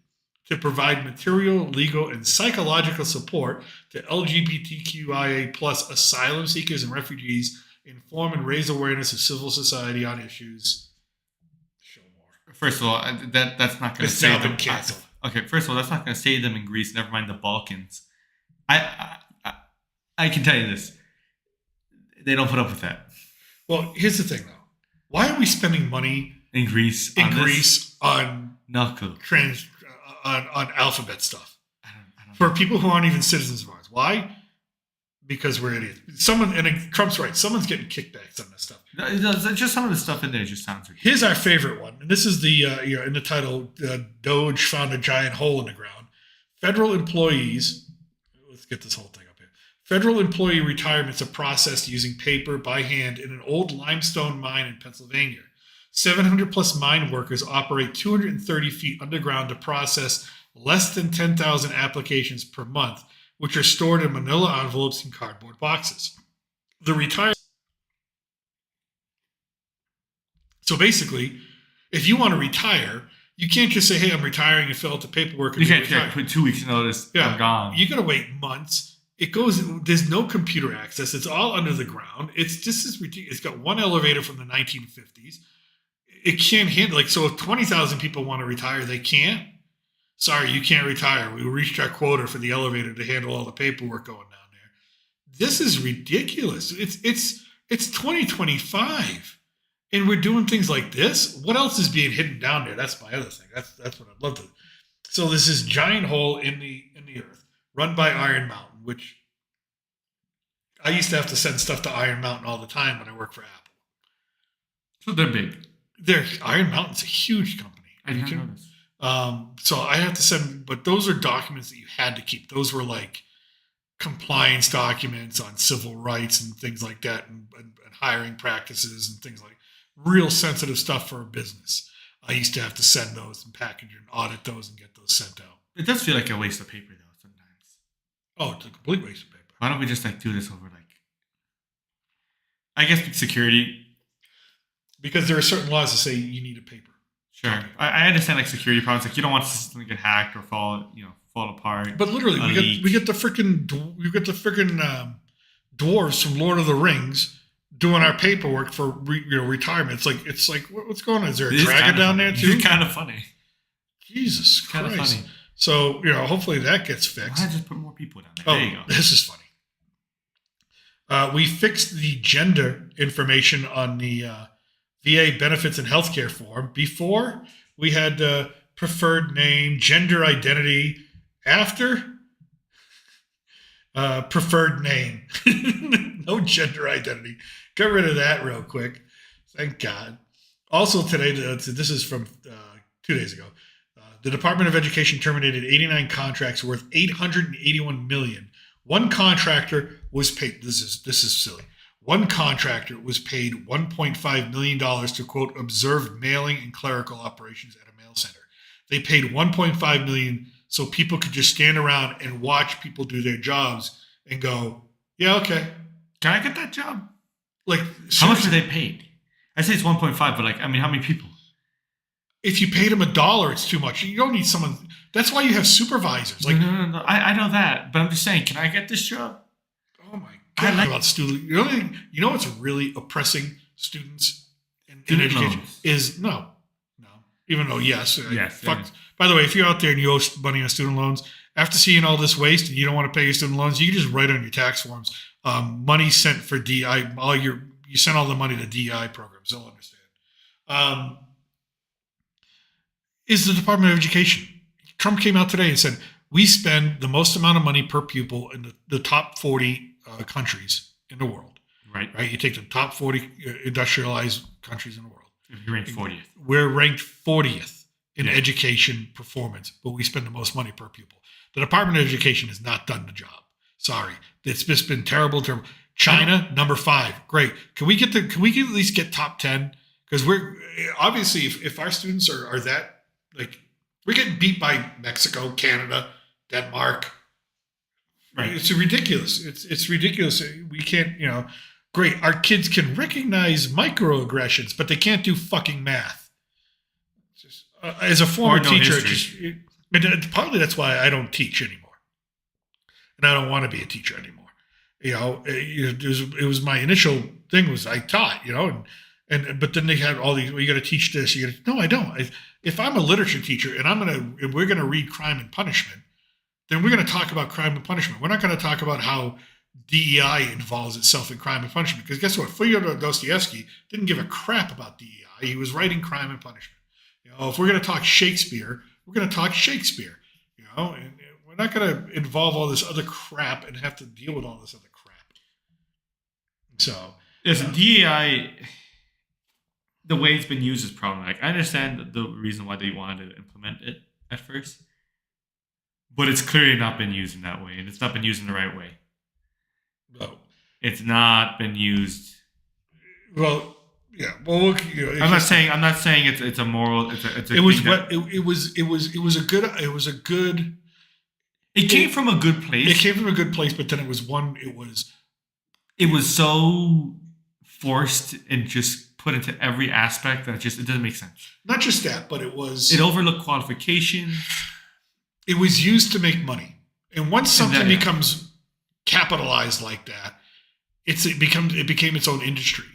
[SPEAKER 1] to provide material, legal, and psychological support to LGBTQIA+ asylum seekers and refugees, inform and raise awareness of civil society on issues. Show more.
[SPEAKER 2] First of all, that's not going to save them.
[SPEAKER 1] Canceled.
[SPEAKER 2] Okay, first of all, that's not going to save them in Greece. Never mind the Balkans. I can tell you this: they don't put up with that.
[SPEAKER 1] Well, here's the thing, though. Why are we spending money
[SPEAKER 2] in Greece
[SPEAKER 1] on
[SPEAKER 2] no clue
[SPEAKER 1] on alphabet stuff
[SPEAKER 2] I don't
[SPEAKER 1] for people who aren't even citizens of ours? Why? Because we're idiots. Trump's right. Someone's getting kickbacks on this stuff.
[SPEAKER 2] Just some of the stuff in there just sounds ridiculous.
[SPEAKER 1] Here's our favorite one, and this is the in the title. Doge found a giant hole in the ground. Federal employees. Let's get this whole thing up here. Federal employee retirements are processed using paper by hand in an old limestone mine in Pennsylvania. 700 plus mine workers operate 230 feet underground to process less than 10,000 applications per month, which are stored in manila envelopes and cardboard boxes. So basically, if you want to retire, you can't just say, "Hey, I'm retiring," and fill out the paperwork.
[SPEAKER 2] You can't put 2 weeks notice. Yeah, I'm gone.
[SPEAKER 1] You got to wait months. There's no computer access. It's all under the ground. This is ridiculous. It's got one elevator from the 1950s. It can't handle, so if 20,000 people want to retire, they can't. Sorry, you can't retire. We reached our quota for the elevator to handle all the paperwork going down there. This is ridiculous. It's 2025, and we're doing things like this. What else is being hidden down there? That's my other thing. That's what I'd love to. So there's this giant hole in the earth, run by Iron Mountain, which I used to have to send stuff to Iron Mountain all the time when I worked for Apple.
[SPEAKER 2] So they're big.
[SPEAKER 1] Iron Mountain's a huge company.
[SPEAKER 2] I didn't notice.
[SPEAKER 1] So I have to send, but those are documents that you had to keep. Those were like compliance documents on civil rights and things like that, and hiring practices and things like real sensitive stuff for a business. I used to have to send those and package and audit those and get those sent out.
[SPEAKER 2] It does feel like a waste of paper, though, sometimes.
[SPEAKER 1] Oh, it's a complete waste of paper.
[SPEAKER 2] Why don't we just do this over I guess security?
[SPEAKER 1] Because there are certain laws that say you need a paper.
[SPEAKER 2] Sure, I understand security problems. You don't want something to get hacked or fall apart.
[SPEAKER 1] But literally, we get the freaking dwarves from Lord of the Rings doing our paperwork for retirement. It's like what's going on? Is there a dragon down there too?
[SPEAKER 2] It's kind of funny.
[SPEAKER 1] Jesus Christ!
[SPEAKER 2] Kind of funny.
[SPEAKER 1] So hopefully that gets fixed.
[SPEAKER 2] Why not just put more people down there? There you go.
[SPEAKER 1] This is funny. We fixed the gender information on the VA benefits and healthcare form. Before, we had preferred name, gender identity. After, preferred name. No gender identity. Got rid of that real quick. Thank God. Also today, this is from 2 days ago, the Department of Education terminated 89 contracts worth $881 million. One contractor was paid. This is silly. One contractor was paid $1.5 million to, quote, observe mailing and clerical operations at a mail center. They paid $1.5 million so people could just stand around and watch people do their jobs and go, yeah, okay.
[SPEAKER 2] Can I get that job?
[SPEAKER 1] Like,
[SPEAKER 2] how much are they paid? I say it's 1.5, but like, I mean, how many people?
[SPEAKER 1] If you paid them $1, it's too much. You don't need someone. That's why you have supervisors. Like,
[SPEAKER 2] No. I know that, but I'm just saying, can I get this job?
[SPEAKER 1] Oh my god! About student, you know what's really oppressing students in education is no. Even though yes. By the way, if you're out there and you owe money on student loans, after seeing all this waste and you don't want to pay your student loans, you can just write on your tax forms, money sent for DI. You send all the money to DI programs. They'll understand. Is the Department of Education? Trump came out today and said we spend the most amount of money per pupil in the top 40 countries in the world.
[SPEAKER 2] Right.
[SPEAKER 1] You take the top 40 industrialized countries in the world.
[SPEAKER 2] You're ranked 40th.
[SPEAKER 1] We're ranked 40th in education performance, but we spend the most money per pupil. The Department of Education has not done the job. Sorry, it's just been terrible. China, number 5, great. Can we at least get top 10? Because we're obviously if our students are that, like, we're getting beat by Mexico, Canada, Denmark. Right. It's ridiculous. It's ridiculous. We can't, great. Our kids can recognize microaggressions, but they can't do fucking math. Just, as a former teacher, partly that's why I don't teach anymore, and I don't want to be a teacher anymore. It was my initial thing was I taught, but then they had all these. Well, you got to teach this. No, I don't. If I'm a literature teacher and we're gonna read Crime and Punishment, then we're going to talk about crime and punishment. We're not going to talk about how DEI involves itself in crime and punishment. Because guess what? Fyodor Dostoevsky didn't give a crap about DEI. He was writing crime and punishment. If we're going to talk Shakespeare, we're going to talk Shakespeare. And we're not going to involve all this other crap and have to deal with all this other crap. So,
[SPEAKER 2] DEI, the way it's been used is problematic. I understand the reason why they wanted to implement it at first. But it's clearly not been used in that way, and it's not been used in the right way.
[SPEAKER 1] No,
[SPEAKER 2] it's not been used.
[SPEAKER 1] Well, yeah. Well,
[SPEAKER 2] I'm not saying it's a moral. It
[SPEAKER 1] was a good.
[SPEAKER 2] It came from a good place.
[SPEAKER 1] It came from a good place, but then it was.
[SPEAKER 2] It was so forced and just put into every aspect that it doesn't make sense.
[SPEAKER 1] Not just that, but it was.
[SPEAKER 2] It overlooked qualifications.
[SPEAKER 1] It was used to make money, and once something becomes capitalized like that, it became its own industry,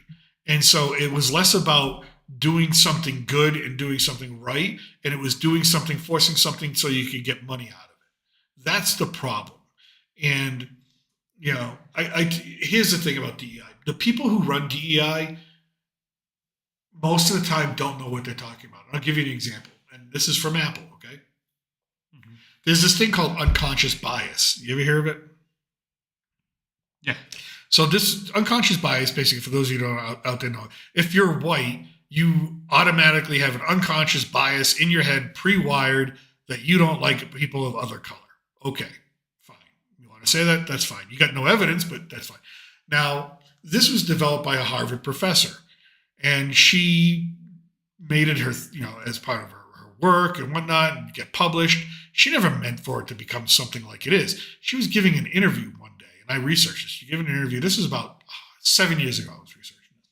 [SPEAKER 1] and so it was less about doing something good and doing something right, and it was doing something, forcing something so you could get money out of it. That's the problem, and here's the thing about DEI: the people who run DEI most of the time don't know what they're talking about. I'll give you an example, and this is from Apple. Okay. There's this thing called unconscious bias. You ever hear of it?
[SPEAKER 2] Yeah.
[SPEAKER 1] So this unconscious bias, basically, for those of you who don't out there know, if you're white, you automatically have an unconscious bias in your head, pre-wired, that you don't like people of other color. Okay, fine. You want to say that? That's fine. You got no evidence, but that's fine. Now, this was developed by a Harvard professor, and she made it her, as part of her work and whatnot and get published. She never meant for it to become something like it is. She was giving an interview one day, and I researched this. She gave an interview. This was about 7 years ago I was researching it.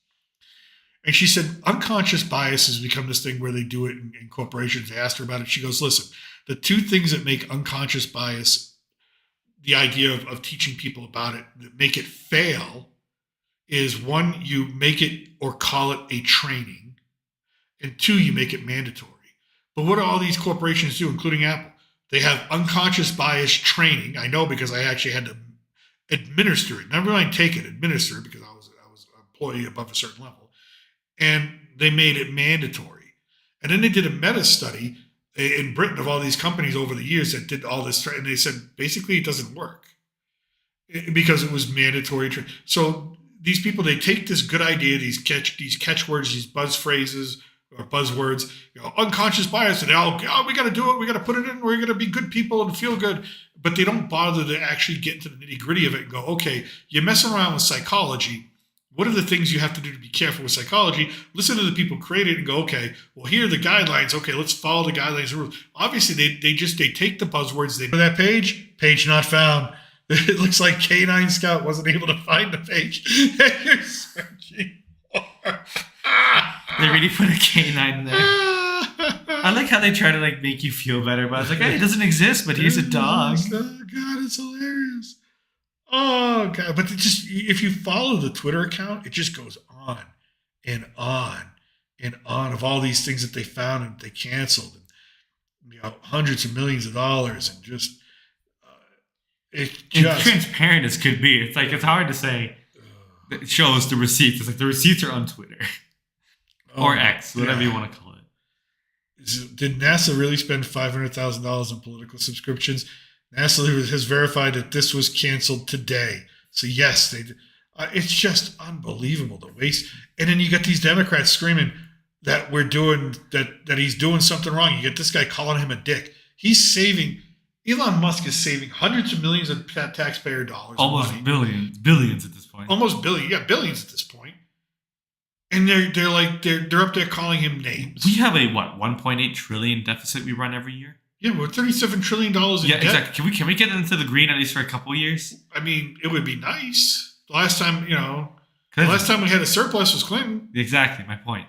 [SPEAKER 1] And she said, unconscious bias has become this thing where they do it in corporations. They asked her about it. She goes, listen, the 2 things that make unconscious bias, the idea of teaching people about it, that make it fail is 1, you make it or call it a training, and 2, you make it mandatory. But what do all these corporations do, including Apple? They have unconscious bias training. I know because I actually had to administer it. Never mind take it, administer it, because I was an employee above a certain level. And they made it mandatory. And then they did a meta study in Britain of all these companies over the years that did all this. And they said, basically, it doesn't work because it was mandatory. So these people, they take this good idea, these catchwords, these buzz phrases, or buzzwords, unconscious bias, and we got to do it, we got to put it in, we're going to be good people and feel good, but they don't bother to actually get into the nitty gritty of it and go, okay, you're messing around with psychology. What are the things you have to do to be careful with psychology? Listen to the people create it and go, okay, well, here are the guidelines. Okay, let's follow the guidelines and rules. Obviously, they take the buzzwords. They that page not found. It looks like K9 Scout wasn't able to find the page. You're searching for.
[SPEAKER 2] really put a canine there. I like how they try to like make you feel better, but it's like, hey, it doesn't exist, but here's a dog.
[SPEAKER 1] Oh God, it's hilarious. Oh God, but it just if you follow the Twitter account, it just goes on and on and on of all these things that they found and they canceled, and hundreds of millions of dollars, and just it's just
[SPEAKER 2] transparent as could be. It's like it's hard to say. It shows the receipts. It's like the receipts are on Twitter or X, whatever you want to call it.
[SPEAKER 1] Did NASA really spend $500,000 on political subscriptions? NASA has verified that this was canceled today. So yes, they did. It's just unbelievable the waste. And then you got these Democrats screaming that we're doing that he's doing something wrong. You get this guy calling him a dick. Elon Musk is saving hundreds of millions of taxpayer dollars.
[SPEAKER 2] Almost billions at this point.
[SPEAKER 1] Almost billions at this point. And they're up there calling him names.
[SPEAKER 2] We have a 1.8 trillion deficit we run every year.
[SPEAKER 1] Yeah, we're $37 trillion in debt.
[SPEAKER 2] Exactly. Can we get into the green at least for a couple of years?
[SPEAKER 1] I mean, it would be nice. The last time we had a surplus was Clinton.
[SPEAKER 2] Exactly, my point.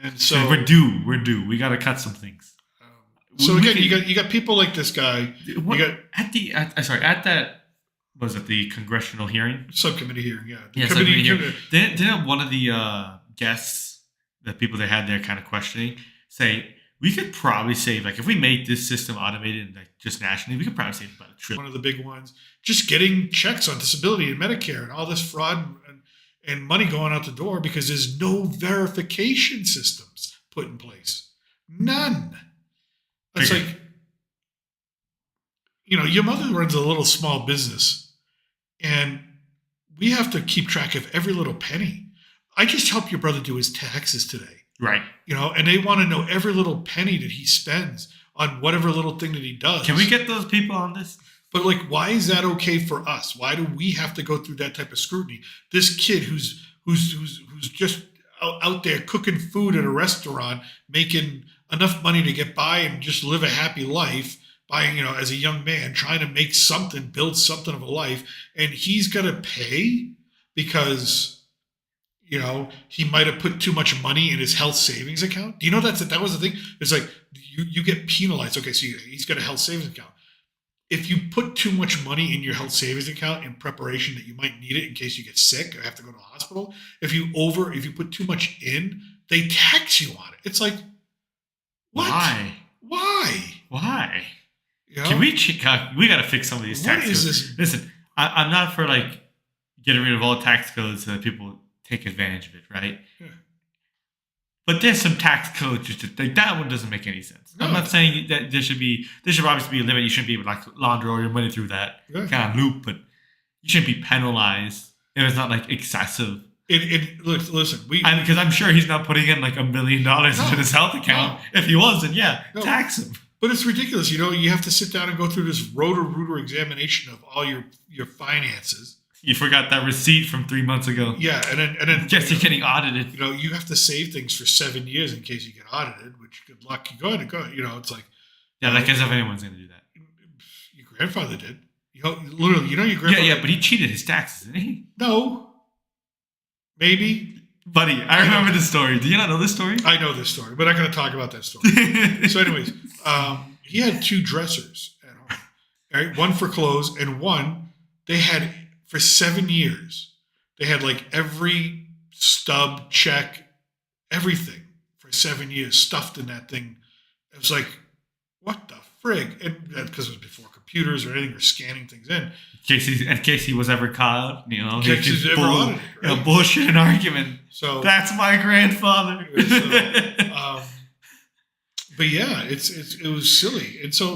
[SPEAKER 1] And so
[SPEAKER 2] we're due. We got to cut some things.
[SPEAKER 1] So again, you got people like this guy.
[SPEAKER 2] At the congressional hearing,
[SPEAKER 1] subcommittee hearing,
[SPEAKER 2] subcommittee hearing. Didn't one of the guests, the people they had there, kind of questioning, say we could probably save, like if we made this system automated and like just nationally, we could probably save about $1 trillion.
[SPEAKER 1] One of the big ones, just getting checks on disability and Medicare and all this fraud and money going out the door because there's no verification systems put in place. None. It's like, your mother runs a little small business and we have to keep track of every little penny. I just helped your brother do his taxes today.
[SPEAKER 2] Right.
[SPEAKER 1] And they want to know every little penny that he spends on whatever little thing that he does.
[SPEAKER 2] Can we get those people on this?
[SPEAKER 1] But like, why is that okay for us? Why do we have to go through that type of scrutiny? This kid who's just out there cooking food at a restaurant, making enough money to get by and just live a happy life, as a young man, trying to make something, build something of a life, and he's got to pay because he might have put too much money in his health savings account. Do you know that was the thing? It's like you get penalized. Okay, so he's got a health savings account. If you put too much money in your health savings account in preparation that you might need it in case you get sick or have to go to the hospital, if you put too much in, they tax you on it. It's like, what? Why?
[SPEAKER 2] Can we got to fix some of these tax codes.
[SPEAKER 1] This?
[SPEAKER 2] Listen, I'm not for like getting rid of all tax codes so that people take advantage of it, right? Yeah. But there's some tax codes that one doesn't make any sense. No. I'm not saying that there should obviously be a limit. You shouldn't be able to like launder all your money through that kind of loop, but you shouldn't be penalized if it's not like excessive.
[SPEAKER 1] Listen,
[SPEAKER 2] because I'm sure he's not putting in like $1 million into his health account. If he was, then tax him.
[SPEAKER 1] But it's ridiculous. You have to sit down and go through this roto-rooter examination of all your finances.
[SPEAKER 2] You forgot that receipt from 3 months ago.
[SPEAKER 1] Yeah, and then
[SPEAKER 2] guess you're getting audited.
[SPEAKER 1] You have to save things for 7 years in case you get audited. Which good luck. Go ahead. It's like
[SPEAKER 2] like as if anyone's going to do that.
[SPEAKER 1] Your grandfather did. Literally, your grandfather.
[SPEAKER 2] Yeah, but he cheated his taxes, didn't he?
[SPEAKER 1] No. Maybe.
[SPEAKER 2] Buddy, I remember this story. Do you not know this story?
[SPEAKER 1] I know this story, but I'm not going to talk about that story. So, anyways, he had 2 dressers at home. Right? One for clothes, and one they had. For 7 years, they had like every stub, check, everything for 7 years stuffed in that thing. It was like, what the frig? And because it was before computers or anything, or scanning things in.
[SPEAKER 2] In case he was ever caught,
[SPEAKER 1] in case he's ever audited, right?
[SPEAKER 2] Bullshit and argument.
[SPEAKER 1] So
[SPEAKER 2] that's my grandfather.
[SPEAKER 1] But yeah, it was silly, and so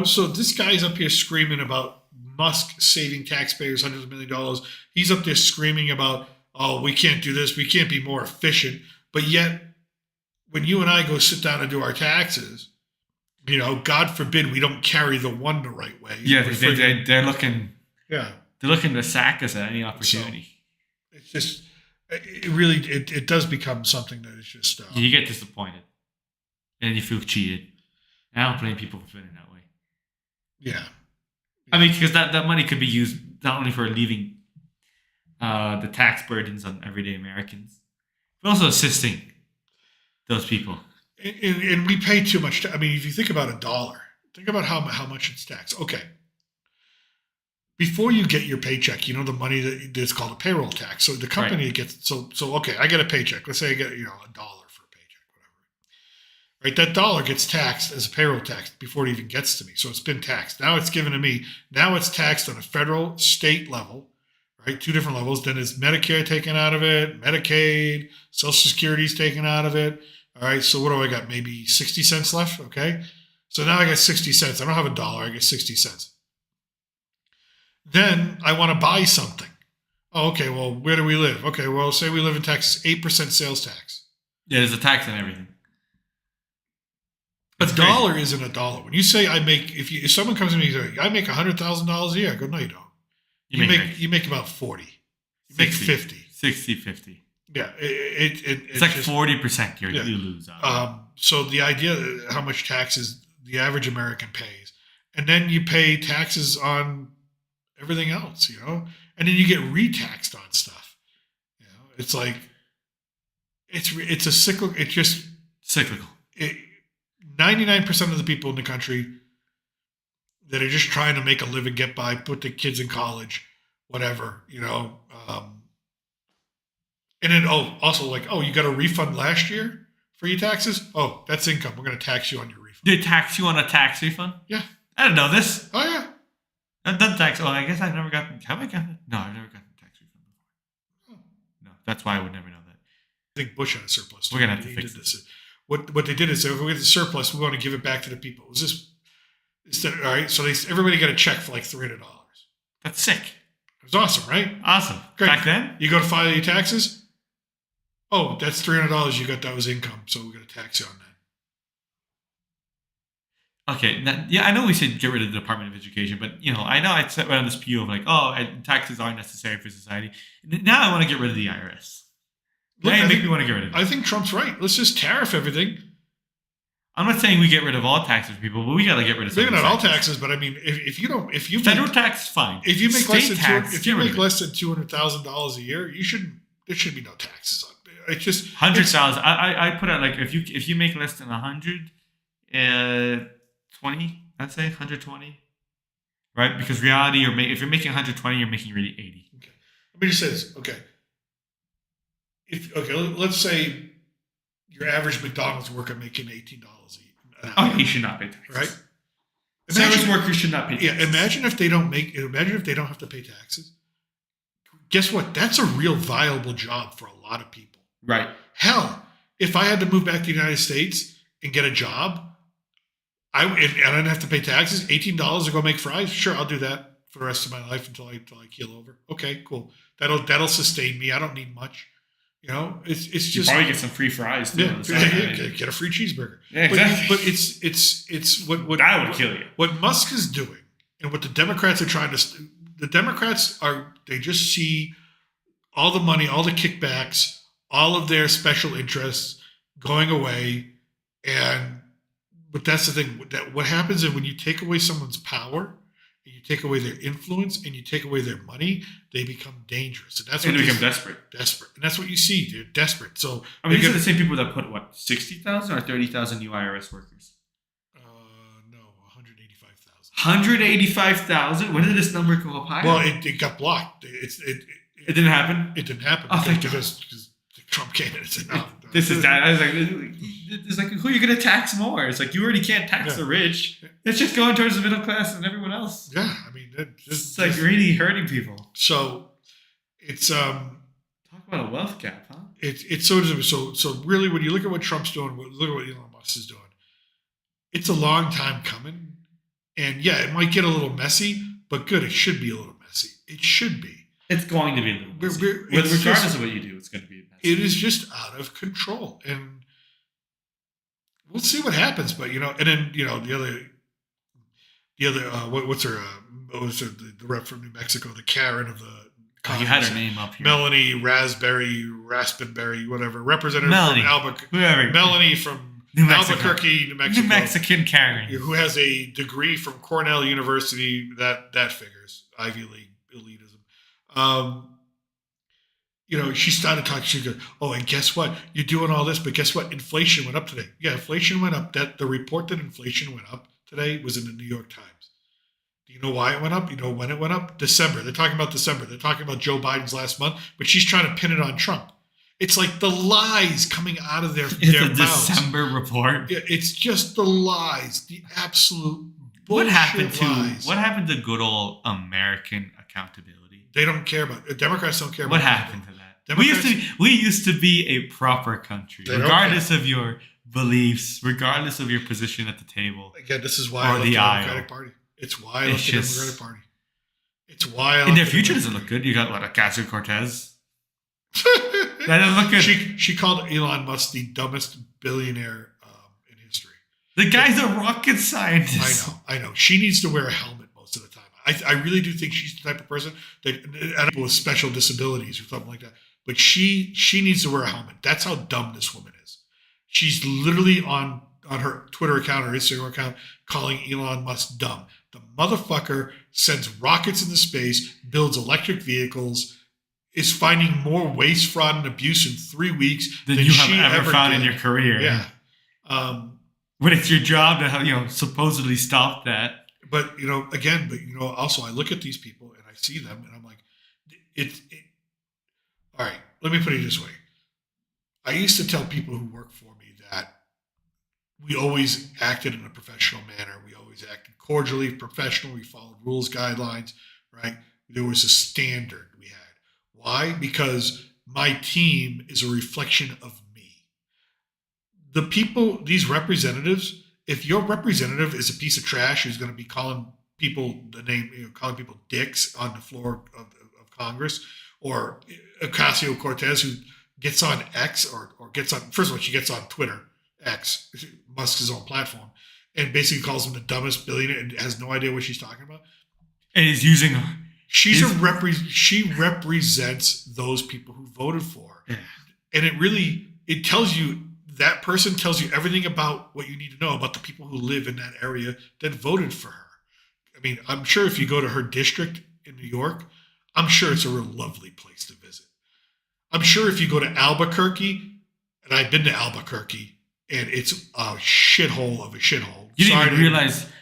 [SPEAKER 1] so this guy's up here screaming about Musk saving taxpayers hundreds of $millions of dollars. He's up there screaming about, oh, we can't do this. We can't be more efficient. But yet, when you and I go sit down and do our taxes, God forbid we don't carry the one the right way.
[SPEAKER 2] Yeah, they're looking.
[SPEAKER 1] Yeah,
[SPEAKER 2] they're looking to sack us at any opportunity.
[SPEAKER 1] So it's just, it does become something that is just.
[SPEAKER 2] You get disappointed, and you feel cheated. And I don't blame people for feeling that way.
[SPEAKER 1] Yeah.
[SPEAKER 2] I mean, because that money could be used not only for relieving the tax burdens on everyday Americans, but also assisting those people.
[SPEAKER 1] And we pay too much. I mean, if you think about $1, think about how much it's taxed. Okay. Before you get your paycheck, you know the money that's called a payroll tax. So the company gets so okay. I get a paycheck. Let's say I get $1 for a paycheck, whatever. Right, that dollar gets taxed as a payroll tax before it even gets to me. So it's been taxed. Now it's given to me. Now it's taxed on a federal, state level, right? 2 different levels. Then is Medicare taken out of it, Medicaid, Social Security's taken out of it. All right. So what do I got? Maybe 60 cents left. Okay. So now I got 60 cents. I don't have $1. I get 60 cents. Then I want to buy something. Oh, okay. Well, where do we live? Okay. Well, say we live in Texas, 8% sales tax.
[SPEAKER 2] Yeah, there's a tax on everything.
[SPEAKER 1] $1 isn't $1. When you say if someone comes to me and says, I make $100,000 a year, I go, no, you don't. You make about 40. You 60, make 50.
[SPEAKER 2] 60, 50.
[SPEAKER 1] Yeah.
[SPEAKER 2] It's like 40% you lose on.
[SPEAKER 1] So the idea of how much taxes the average American pays, and then you pay taxes on everything else, and then you get retaxed on stuff. It's like it's a cyclical. It's just
[SPEAKER 2] cyclical.
[SPEAKER 1] 99% of the people in the country that are just trying to make a living, get by, put their kids in college, whatever, and then also you got a refund last year for your taxes. Oh, that's income. We're going to tax you on your refund.
[SPEAKER 2] They tax you on a tax refund?
[SPEAKER 1] Yeah.
[SPEAKER 2] I didn't know this.
[SPEAKER 1] Oh yeah.
[SPEAKER 2] I've done tax. Oh, I guess I've never gotten. Have I gotten it? No, I've never gotten a tax refund before. Oh. No, that's why I would never know that.
[SPEAKER 1] I think Bush had a surplus.
[SPEAKER 2] We're gonna have to fix this.
[SPEAKER 1] What they did is we get the surplus. We want to give it back to the people. Was this instead? All right. So everybody got a check for like $300.
[SPEAKER 2] That's sick.
[SPEAKER 1] It was awesome, right?
[SPEAKER 2] Awesome.
[SPEAKER 1] Great.
[SPEAKER 2] Back then,
[SPEAKER 1] you go to file your taxes. Oh, that's $300 you got. That was income. So we're going to tax you on that.
[SPEAKER 2] Okay, I know we should get rid of the Department of Education, but I know I set right on this pew of like, taxes aren't necessary for society. Now I want to get rid of the IRS. Make me want to get rid of it.
[SPEAKER 1] I think Trump's right. Let's just tariff everything.
[SPEAKER 2] I'm not saying we get rid of all taxes, people, but we got to get rid of.
[SPEAKER 1] Maybe not all taxes, but I mean, if you
[SPEAKER 2] federal tax, fine.
[SPEAKER 1] If you make less than $200,000 a year, there should be no taxes on it. It's just
[SPEAKER 2] 100,000. I put out like if you make less than 100. 20, I'd say 120, right? Because reality, if you're making 120, you're making really 80.
[SPEAKER 1] Okay. Let me just say this. Okay. Let's say your average McDonald's worker making $18 an hour.
[SPEAKER 2] Oh, he should not pay taxes,
[SPEAKER 1] right?
[SPEAKER 2] Service workers should not pay taxes.
[SPEAKER 1] Yeah. Imagine if they don't have to pay taxes. Guess what? That's a real viable job for a lot of people.
[SPEAKER 2] Right.
[SPEAKER 1] Hell, if I had to move back to the United States and get a job. I didn't have to pay taxes. $18 to go make fries. Sure, I'll do that for the rest of my life until I keel over. Okay, cool. That'll sustain me. I don't need much. It's just
[SPEAKER 2] you probably get some free fries too.
[SPEAKER 1] Yeah, get a free cheeseburger.
[SPEAKER 2] Yeah, exactly.
[SPEAKER 1] But it's what
[SPEAKER 2] that would kill you.
[SPEAKER 1] What Musk is doing, and what the Democrats are trying to. The Democrats they just see all the money, all the kickbacks, all of their special interests going away, But that's the thing. What happens is when you take away someone's power, and you take away their influence, and you take away their money, they become dangerous. And that's
[SPEAKER 2] they become desperate.
[SPEAKER 1] Desperate. And that's what you see. They're desperate. So
[SPEAKER 2] these are the same people that put 60,000 or 30,000 new IRS workers?
[SPEAKER 1] No, 185,000.
[SPEAKER 2] 185,000? When did this number go up higher?
[SPEAKER 1] Well, it got blocked. It
[SPEAKER 2] didn't happen.
[SPEAKER 1] It didn't happen.
[SPEAKER 2] Oh,
[SPEAKER 1] because Trump came in and said no.
[SPEAKER 2] This is that. I was like, it's like, who are you going to tax more? It's like, you already can't tax the rich. It's just going towards the middle class and everyone else.
[SPEAKER 1] Yeah, I mean,
[SPEAKER 2] it's like really hurting people.
[SPEAKER 1] So it's
[SPEAKER 2] talk about a wealth gap, huh?
[SPEAKER 1] It's so really when you look at what Trump's doing, look at what Elon Musk is doing. It's a long time coming, and yeah, it might get a little messy, but good. It should be a little messy. It should be.
[SPEAKER 2] It's going to be a little messy. Regardless of what you do, it's going to be messy.
[SPEAKER 1] It is just out of control, and we'll see what happens. But and then the other what's her the rep from New Mexico, the Karen of the.
[SPEAKER 2] You had her name up here.
[SPEAKER 1] Melanie Raspberry, whatever, representative
[SPEAKER 2] Melanie,
[SPEAKER 1] from Albuquerque. Melanie from Albuquerque, New Mexico.
[SPEAKER 2] New Mexican Karen,
[SPEAKER 1] who has a degree from Cornell University. That figures Ivy League elitism. she started talking. She goes, "Oh, and guess what? You're doing all this, but guess what? Inflation went up today. Yeah, inflation went up. That the report that inflation went up today was in the New York Times. Do you know why it went up? You know when it went up? December. They're talking about December. They're talking about Joe Biden's last month, but she's trying to pin it on Trump. It's like the lies coming out of their mouths.
[SPEAKER 2] December report.
[SPEAKER 1] Yeah, it's just the lies, the absolute bullshit lies.
[SPEAKER 2] What happened to good old American accountability?
[SPEAKER 1] They don't care about it. Democrats don't care about
[SPEAKER 2] what happened to that. We used to be a proper country, regardless of your beliefs, regardless of your position at the table.
[SPEAKER 1] Again, this is why I love the Democratic Party. It's why I love the Democratic Party. It's why I love
[SPEAKER 2] in their future doesn't look good. You got Ocasio-Cortez. That doesn't look good.
[SPEAKER 1] She called Elon Musk the dumbest billionaire in history.
[SPEAKER 2] The guy's a rocket scientist.
[SPEAKER 1] I know. She needs to wear a helmet most of the time. I really do think she's the type of person that people with special disabilities or something like that. But she needs to wear a helmet. That's how dumb this woman is. She's literally on her Twitter account or Instagram account calling Elon Musk dumb. The motherfucker sends rockets into space, builds electric vehicles, is finding more waste, fraud, and abuse in 3 weeks
[SPEAKER 2] than you have ever found in your career.
[SPEAKER 1] Yeah.
[SPEAKER 2] When it's your job to supposedly stop that.
[SPEAKER 1] But also I look at these people and I see them and I'm like, all right, let me put it this way. I used to tell people who work for me that we always acted in a professional manner. We always acted cordially, professional. We followed rules, guidelines, right? There was a standard we had. Why? Because my team is a reflection of me. The people, these representatives, if your representative is a piece of trash who's going to be calling people calling people dicks on the floor of Congress, or Ocasio-Cortez who gets on X or gets on, first of all, she gets on Twitter, X, Musk's own platform, and basically calls him the dumbest billionaire and has no idea what she's talking about.
[SPEAKER 2] And is using...
[SPEAKER 1] She represents those people who voted for her. Yeah. And it tells you, that person tells you everything about what you need to know about the people who live in that area that voted for her. I mean, I'm sure if you go to her district in New York, I'm sure it's a real lovely place to visit. I'm sure if you go to Albuquerque, and I've been to Albuquerque, and it's a shithole of a shithole.
[SPEAKER 2] You didn't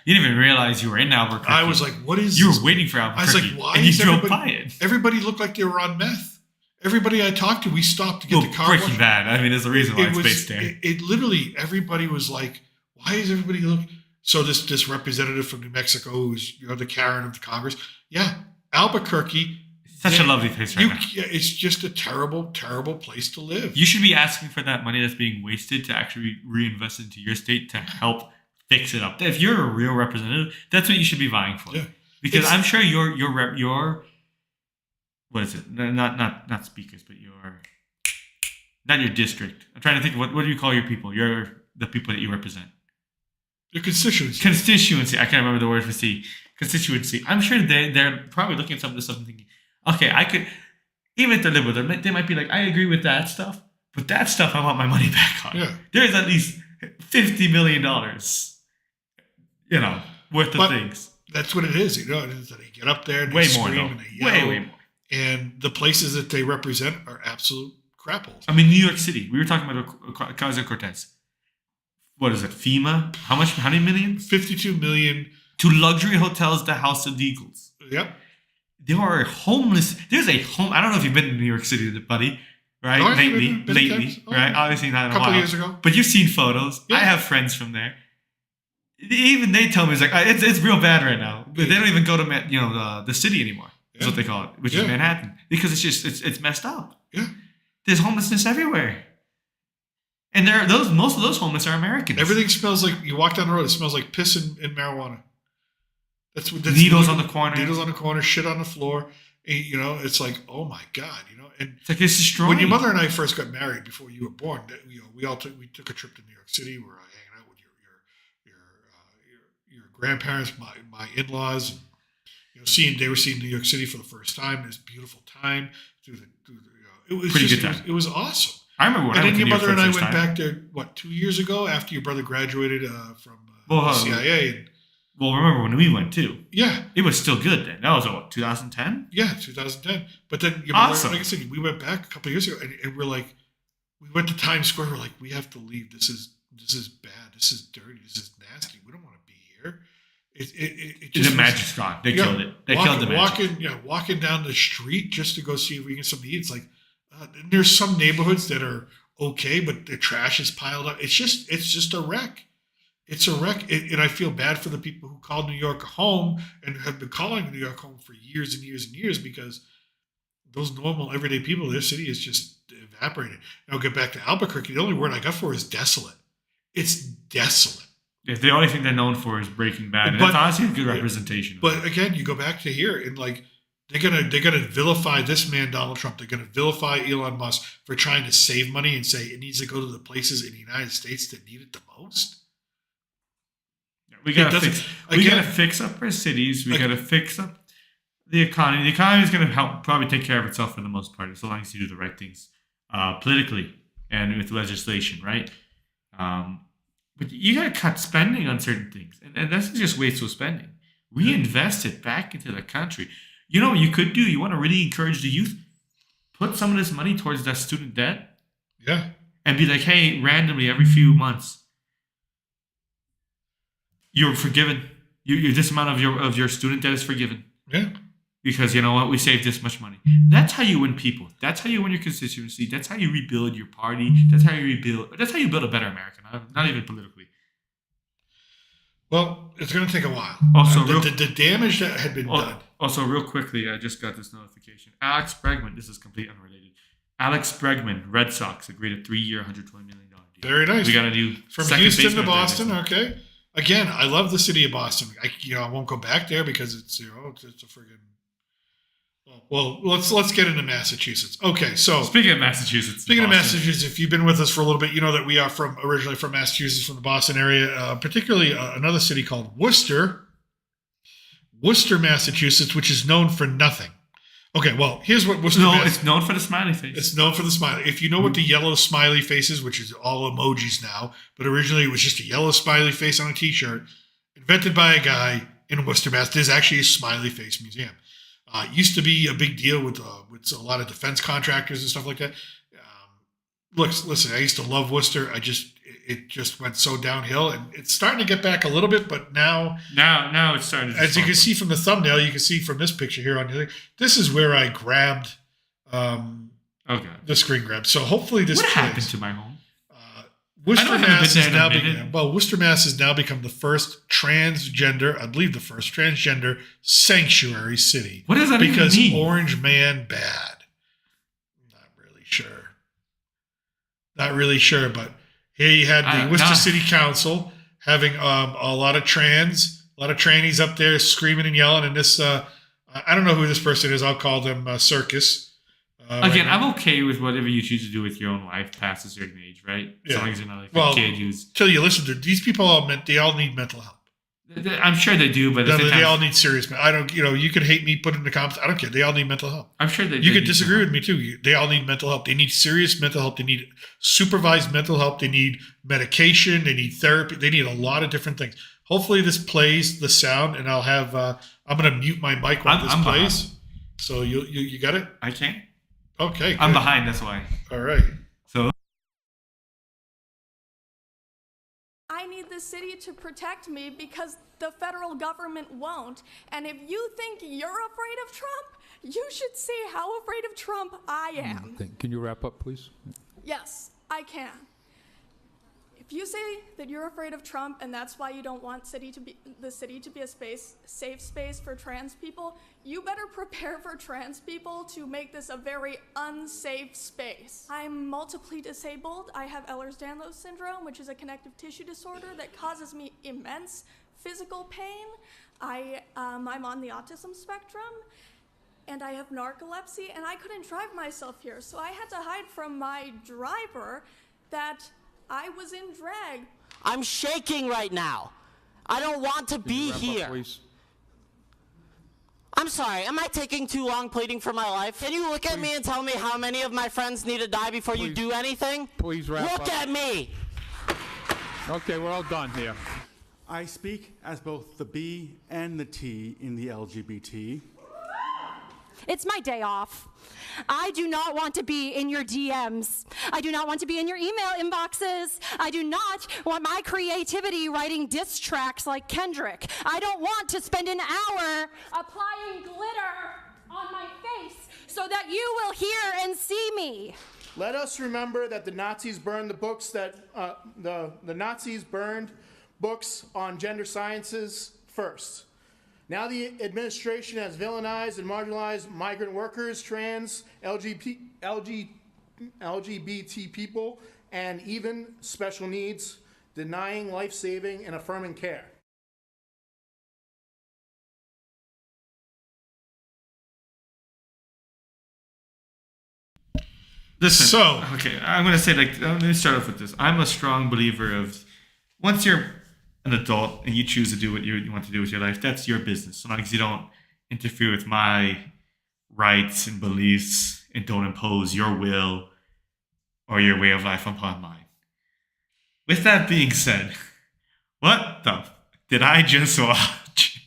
[SPEAKER 2] even realize you were in Albuquerque.
[SPEAKER 1] I was like, what is
[SPEAKER 2] You
[SPEAKER 1] this?
[SPEAKER 2] were waiting for Albuquerque.
[SPEAKER 1] I was like, why
[SPEAKER 2] and
[SPEAKER 1] is
[SPEAKER 2] you drove by it.
[SPEAKER 1] Everybody looked like they were on meth. Everybody I talked to, we stopped to get the car
[SPEAKER 2] Breaking Bad. I mean, there's a reason why it's based there.
[SPEAKER 1] It literally, everybody was like, why is everybody looking? So this representative from New Mexico, who's the Karen of the Congress, Albuquerque.
[SPEAKER 2] Such a lovely place right now.
[SPEAKER 1] It's just a terrible, terrible place to live.
[SPEAKER 2] You should be asking for that money that's being wasted to actually reinvest into your state to help fix it up. If you're a real representative, that's what you should be vying for. Yeah. Because I'm sure your what is it? Not speakers, but not your district. I'm trying to think of what do you call your people? The people that you represent.
[SPEAKER 1] Your constituency.
[SPEAKER 2] Constituency. I can't remember the word for C. Constituency. I'm sure they're probably looking at some of this stuff and thinking, okay, I could, even if they're liberal, they might be like, I agree with that stuff, but that stuff I want my money back on. Yeah. There's at least $50 million, worth of things.
[SPEAKER 1] That's what it is. It is that they get up there and
[SPEAKER 2] they
[SPEAKER 1] scream and they yell.
[SPEAKER 2] Way more.
[SPEAKER 1] And the places that they represent are absolute crapholes.
[SPEAKER 2] I mean, New York City. We were talking about Ocasio-Cortez. What is it? FEMA? How many million?
[SPEAKER 1] 52 million.
[SPEAKER 2] To luxury hotels, the House of Eagles.
[SPEAKER 1] Yep.
[SPEAKER 2] There are homeless. There's a home. I don't know if you've been to New York City, buddy. Right?
[SPEAKER 1] Oh,
[SPEAKER 2] lately. Right? Obviously not in a while.
[SPEAKER 1] A couple years ago.
[SPEAKER 2] But you've seen photos. Yeah. I have friends from there. Even they tell me it's real bad right now. But they don't even go to the city anymore. That's what they call it, which is Manhattan, because it's messed up.
[SPEAKER 1] Yeah.
[SPEAKER 2] There's homelessness everywhere. And most of those homeless are Americans.
[SPEAKER 1] Everything smells like, you walk down the road, it smells like piss and marijuana. That's
[SPEAKER 2] needles on the corner.
[SPEAKER 1] Needles on the corner, shit on the floor. And, it's like, oh my God, And
[SPEAKER 2] it's like it's destroying.
[SPEAKER 1] When your mother and I first got married before you were born, we took a trip to New York City. We were hanging out with your grandparents, my in-laws. They were seeing New York City for the first time. This beautiful time it was
[SPEAKER 2] pretty good time.
[SPEAKER 1] It was awesome.
[SPEAKER 2] I remember when I went to New York
[SPEAKER 1] your mother and I went
[SPEAKER 2] time.
[SPEAKER 1] back there 2 years ago after your brother graduated from CIA. And
[SPEAKER 2] Well, remember when we went too?
[SPEAKER 1] Yeah.
[SPEAKER 2] It was still good then. That was what, 2010?
[SPEAKER 1] Yeah, 2010. But then,
[SPEAKER 2] awesome.
[SPEAKER 1] Like I said, we went back a couple of years ago, and we're like, we went to Times Square. We're like, we have to leave. This is bad. This is dirty. This is nasty. We don't want to be here. It just
[SPEAKER 2] the magic's gone. They killed it. They killed the magic.
[SPEAKER 1] Walking down the street just to go see if we can get something to eat. It's like there's some neighborhoods that are okay, but the trash is piled up. It's just a wreck. It's a wreck, and I feel bad for the people who call New York home and have been calling New York home for years and years and years, because those normal everyday people, their city is just evaporated. And I'll get back to Albuquerque. The only word I got for it is desolate. It's desolate.
[SPEAKER 2] Yeah, the only thing they're known for is Breaking Bad. And that's honestly a good representation.
[SPEAKER 1] But again, you go back to here, and like they're gonna vilify this man, Donald Trump. They're gonna vilify Elon Musk for trying to save money and say it needs to go to the places in the United States that need it the most.
[SPEAKER 2] We gotta fix up our cities. We gotta fix up the economy. The economy is gonna help probably take care of itself for the most part, as long as you do the right things politically and with legislation, right? But you gotta cut spending on certain things, and that's just wasteful spending. Reinvest it back into the country. You know what you could do? You want to really encourage the youth? Put some of this money towards that student debt.
[SPEAKER 1] Yeah.
[SPEAKER 2] And be like, hey, randomly every few months, you're forgiven. This amount of your student debt is forgiven.
[SPEAKER 1] Yeah.
[SPEAKER 2] Because you know what? We saved this much money. That's how you win people. That's how you win your constituency. That's how you rebuild your party. That's how you build a better America. Not even politically.
[SPEAKER 1] Well, it's going to take a while.
[SPEAKER 2] Also,
[SPEAKER 1] the damage that had been done.
[SPEAKER 2] Also, real quickly, I just got this notification. Alex Bregman. This is completely unrelated. Alex Bregman, Red Sox, agreed a 3-year, $120 million deal.
[SPEAKER 1] Very nice.
[SPEAKER 2] We got a new
[SPEAKER 1] from Houston to Boston. Okay. Again, I love the city of Boston. I won't go back there because it's it's a friggin'. Well, let's get into Massachusetts. Okay, so
[SPEAKER 2] speaking of Massachusetts,
[SPEAKER 1] if you've been with us for a little bit, you know that we are originally from Massachusetts, from the Boston area, particularly another city called Worcester, Massachusetts, which is known for nothing. Okay, well, here's what Worcester.
[SPEAKER 2] It's known for the smiley face.
[SPEAKER 1] It's known for the smiley. If you know what the yellow smiley face is, which is all emojis now, but originally it was just a yellow smiley face on a T-shirt, invented by a guy in Worcester, Mass. There's actually a smiley face museum. It used to be a big deal with a lot of defense contractors and stuff like that. Listen, I used to love Worcester. It just went so downhill, and it's starting to get back a little bit. But now
[SPEAKER 2] it's starting to.
[SPEAKER 1] As you can see from the thumbnail, you can see from this picture here on your. This is where I grabbed. The screen grab. So hopefully this.
[SPEAKER 2] What happened to my home?
[SPEAKER 1] Worcester, Mass has now become the first transgender, I believe the first transgender sanctuary city.
[SPEAKER 2] What does that even mean?
[SPEAKER 1] Because Orange Man bad. Not really sure, but here you had the Worcester City Council having a lot of trannies up there screaming and yelling, and this I don't know who this person is. I'll call them Circus.
[SPEAKER 2] Again, I'm okay with whatever you choose to do with your own life past a certain age, right? As long as you're not like a kid who's.
[SPEAKER 1] Till you listen to these people, they all need mental help.
[SPEAKER 2] I'm sure they do, but
[SPEAKER 1] they all need serious. I don't. You could hate me, put it in the comments. I don't care. They all need mental help.
[SPEAKER 2] I'm sure they.
[SPEAKER 1] You could disagree with me too. They all need mental help. They need serious mental help. They need supervised mental help. They need medication. They need therapy. They need a lot of different things. Hopefully, this plays the sound, and I'll have. I'm going to mute my mic while this plays. Behind. So you got it.
[SPEAKER 2] I can't.
[SPEAKER 1] Okay, good.
[SPEAKER 2] I'm behind, that's why.
[SPEAKER 1] All right.
[SPEAKER 2] So
[SPEAKER 3] I need the city to protect me because the federal government won't. And if you think you're afraid of Trump, you should see how afraid of Trump I am.
[SPEAKER 4] Can you wrap up, please?
[SPEAKER 3] Yes, I can. If you say that you're afraid of Trump and that's why you don't want the city to be a safe space for trans people, you better prepare for trans people to make this a very unsafe space. I'm multiply disabled. I have Ehlers-Danlos syndrome, which is a connective tissue disorder that causes me immense physical pain. I'm on the autism spectrum, and I have narcolepsy, and I couldn't drive myself here, so I had to hide from my driver that I was in drag.
[SPEAKER 5] I'm shaking right now. I don't want to be here.
[SPEAKER 4] Please?
[SPEAKER 5] I'm sorry, am I taking too long pleading for my life? Can you look at me and tell me how many of my friends need to die before you do anything?
[SPEAKER 4] Please wrap up.
[SPEAKER 5] Look at me!
[SPEAKER 4] Okay, we're all done here. I speak as both the B and the T in the LGBT.
[SPEAKER 6] It's my day off. I do not want to be in your DMs. I do not want to be in your email inboxes. I do not want my creativity writing diss tracks like Kendrick. I don't want to spend an hour applying glitter on my face so that you will hear and see me.
[SPEAKER 7] Let us remember that the Nazis burned the books that the Nazis burned books on gender sciences first. Now the administration has villainized and marginalized migrant workers, trans, LGBT people, and even special needs, denying life-saving and affirming care.
[SPEAKER 2] Listen, okay, I'm going to say, let me start off with this. I'm a strong believer of, once you're an adult and you choose to do what you want to do with your life, that's your business. So long as you don't interfere with my rights and beliefs and don't impose your will or your way of life upon mine. With that being said, what the did I just watch?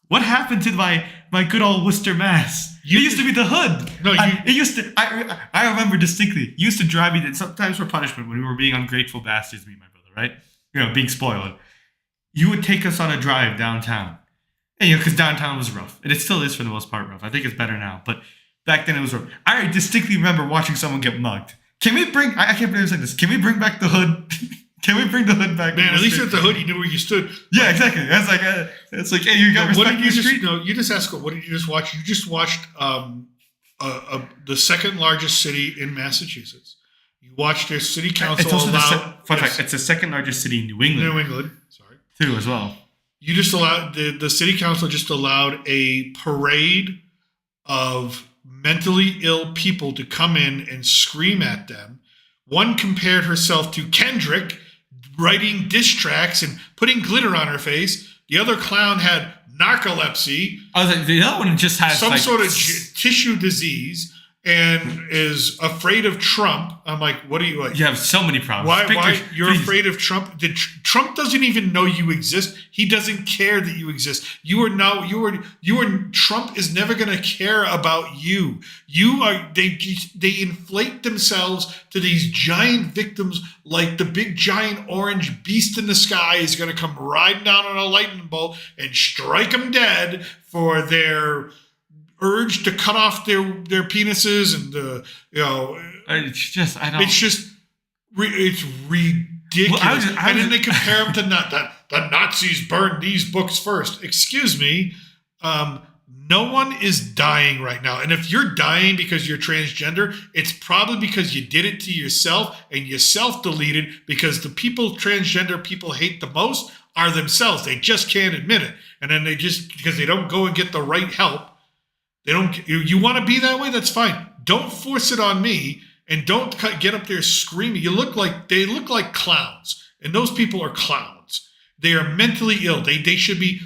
[SPEAKER 2] What happened to my good old Worcester, Mass? It used to be the hood.
[SPEAKER 1] No,
[SPEAKER 2] I remember distinctly. It used to drive me sometimes for punishment when we were being ungrateful bastards, me and my brother, right? Being spoiled. You would take us on a drive downtown. And, because downtown was rough. And it still is for the most part rough. I think it's better now. But back then it was rough. I distinctly remember watching someone get mugged. Can we bring, I can't believe I'm saying this. Can we bring back the hood? Can we bring the hood back?
[SPEAKER 1] Man, at least at the hood, you knew where you stood.
[SPEAKER 2] Yeah, exactly. It's like, hey, you got respect in the street?
[SPEAKER 1] You just ask, what did you just watch? You just watched the second largest city in Massachusetts. You watched their city council
[SPEAKER 2] it's also
[SPEAKER 1] allow...
[SPEAKER 2] It's the second largest city in New England.
[SPEAKER 1] New England, sorry.
[SPEAKER 2] Too, as well.
[SPEAKER 1] You just allowed, the city council just allowed a parade of mentally ill people to come in and scream at them. One compared herself to Kendrick, writing diss tracks and putting glitter on her face. The other clown had narcolepsy.
[SPEAKER 2] I was like, the other one just has
[SPEAKER 1] some sort of tissue disease and is afraid of Trump. I'm like, what are you like?
[SPEAKER 2] You have so many problems.
[SPEAKER 1] Why you're afraid of Trump? Trump doesn't even know you exist. He doesn't care that you exist. Trump is never going to care about you. They inflate themselves to these giant victims, like the big giant orange beast in the sky is going to come riding down on a lightning bolt and strike them dead for their urge to cut off their penises and it's ridiculous. Well, and then they compare them to the Nazis burned these books first. Excuse me, no one is dying right now, and if you're dying because you're transgender, it's probably because you did it to yourself and you self-deleted, because the people transgender people hate the most are themselves. They just can't admit it, and then because they don't go and get the right help. They don't. You want to be that way? That's fine. Don't force it on me, and don't get up there screaming. They look like clowns, and those people are clowns. They are mentally ill. They should be.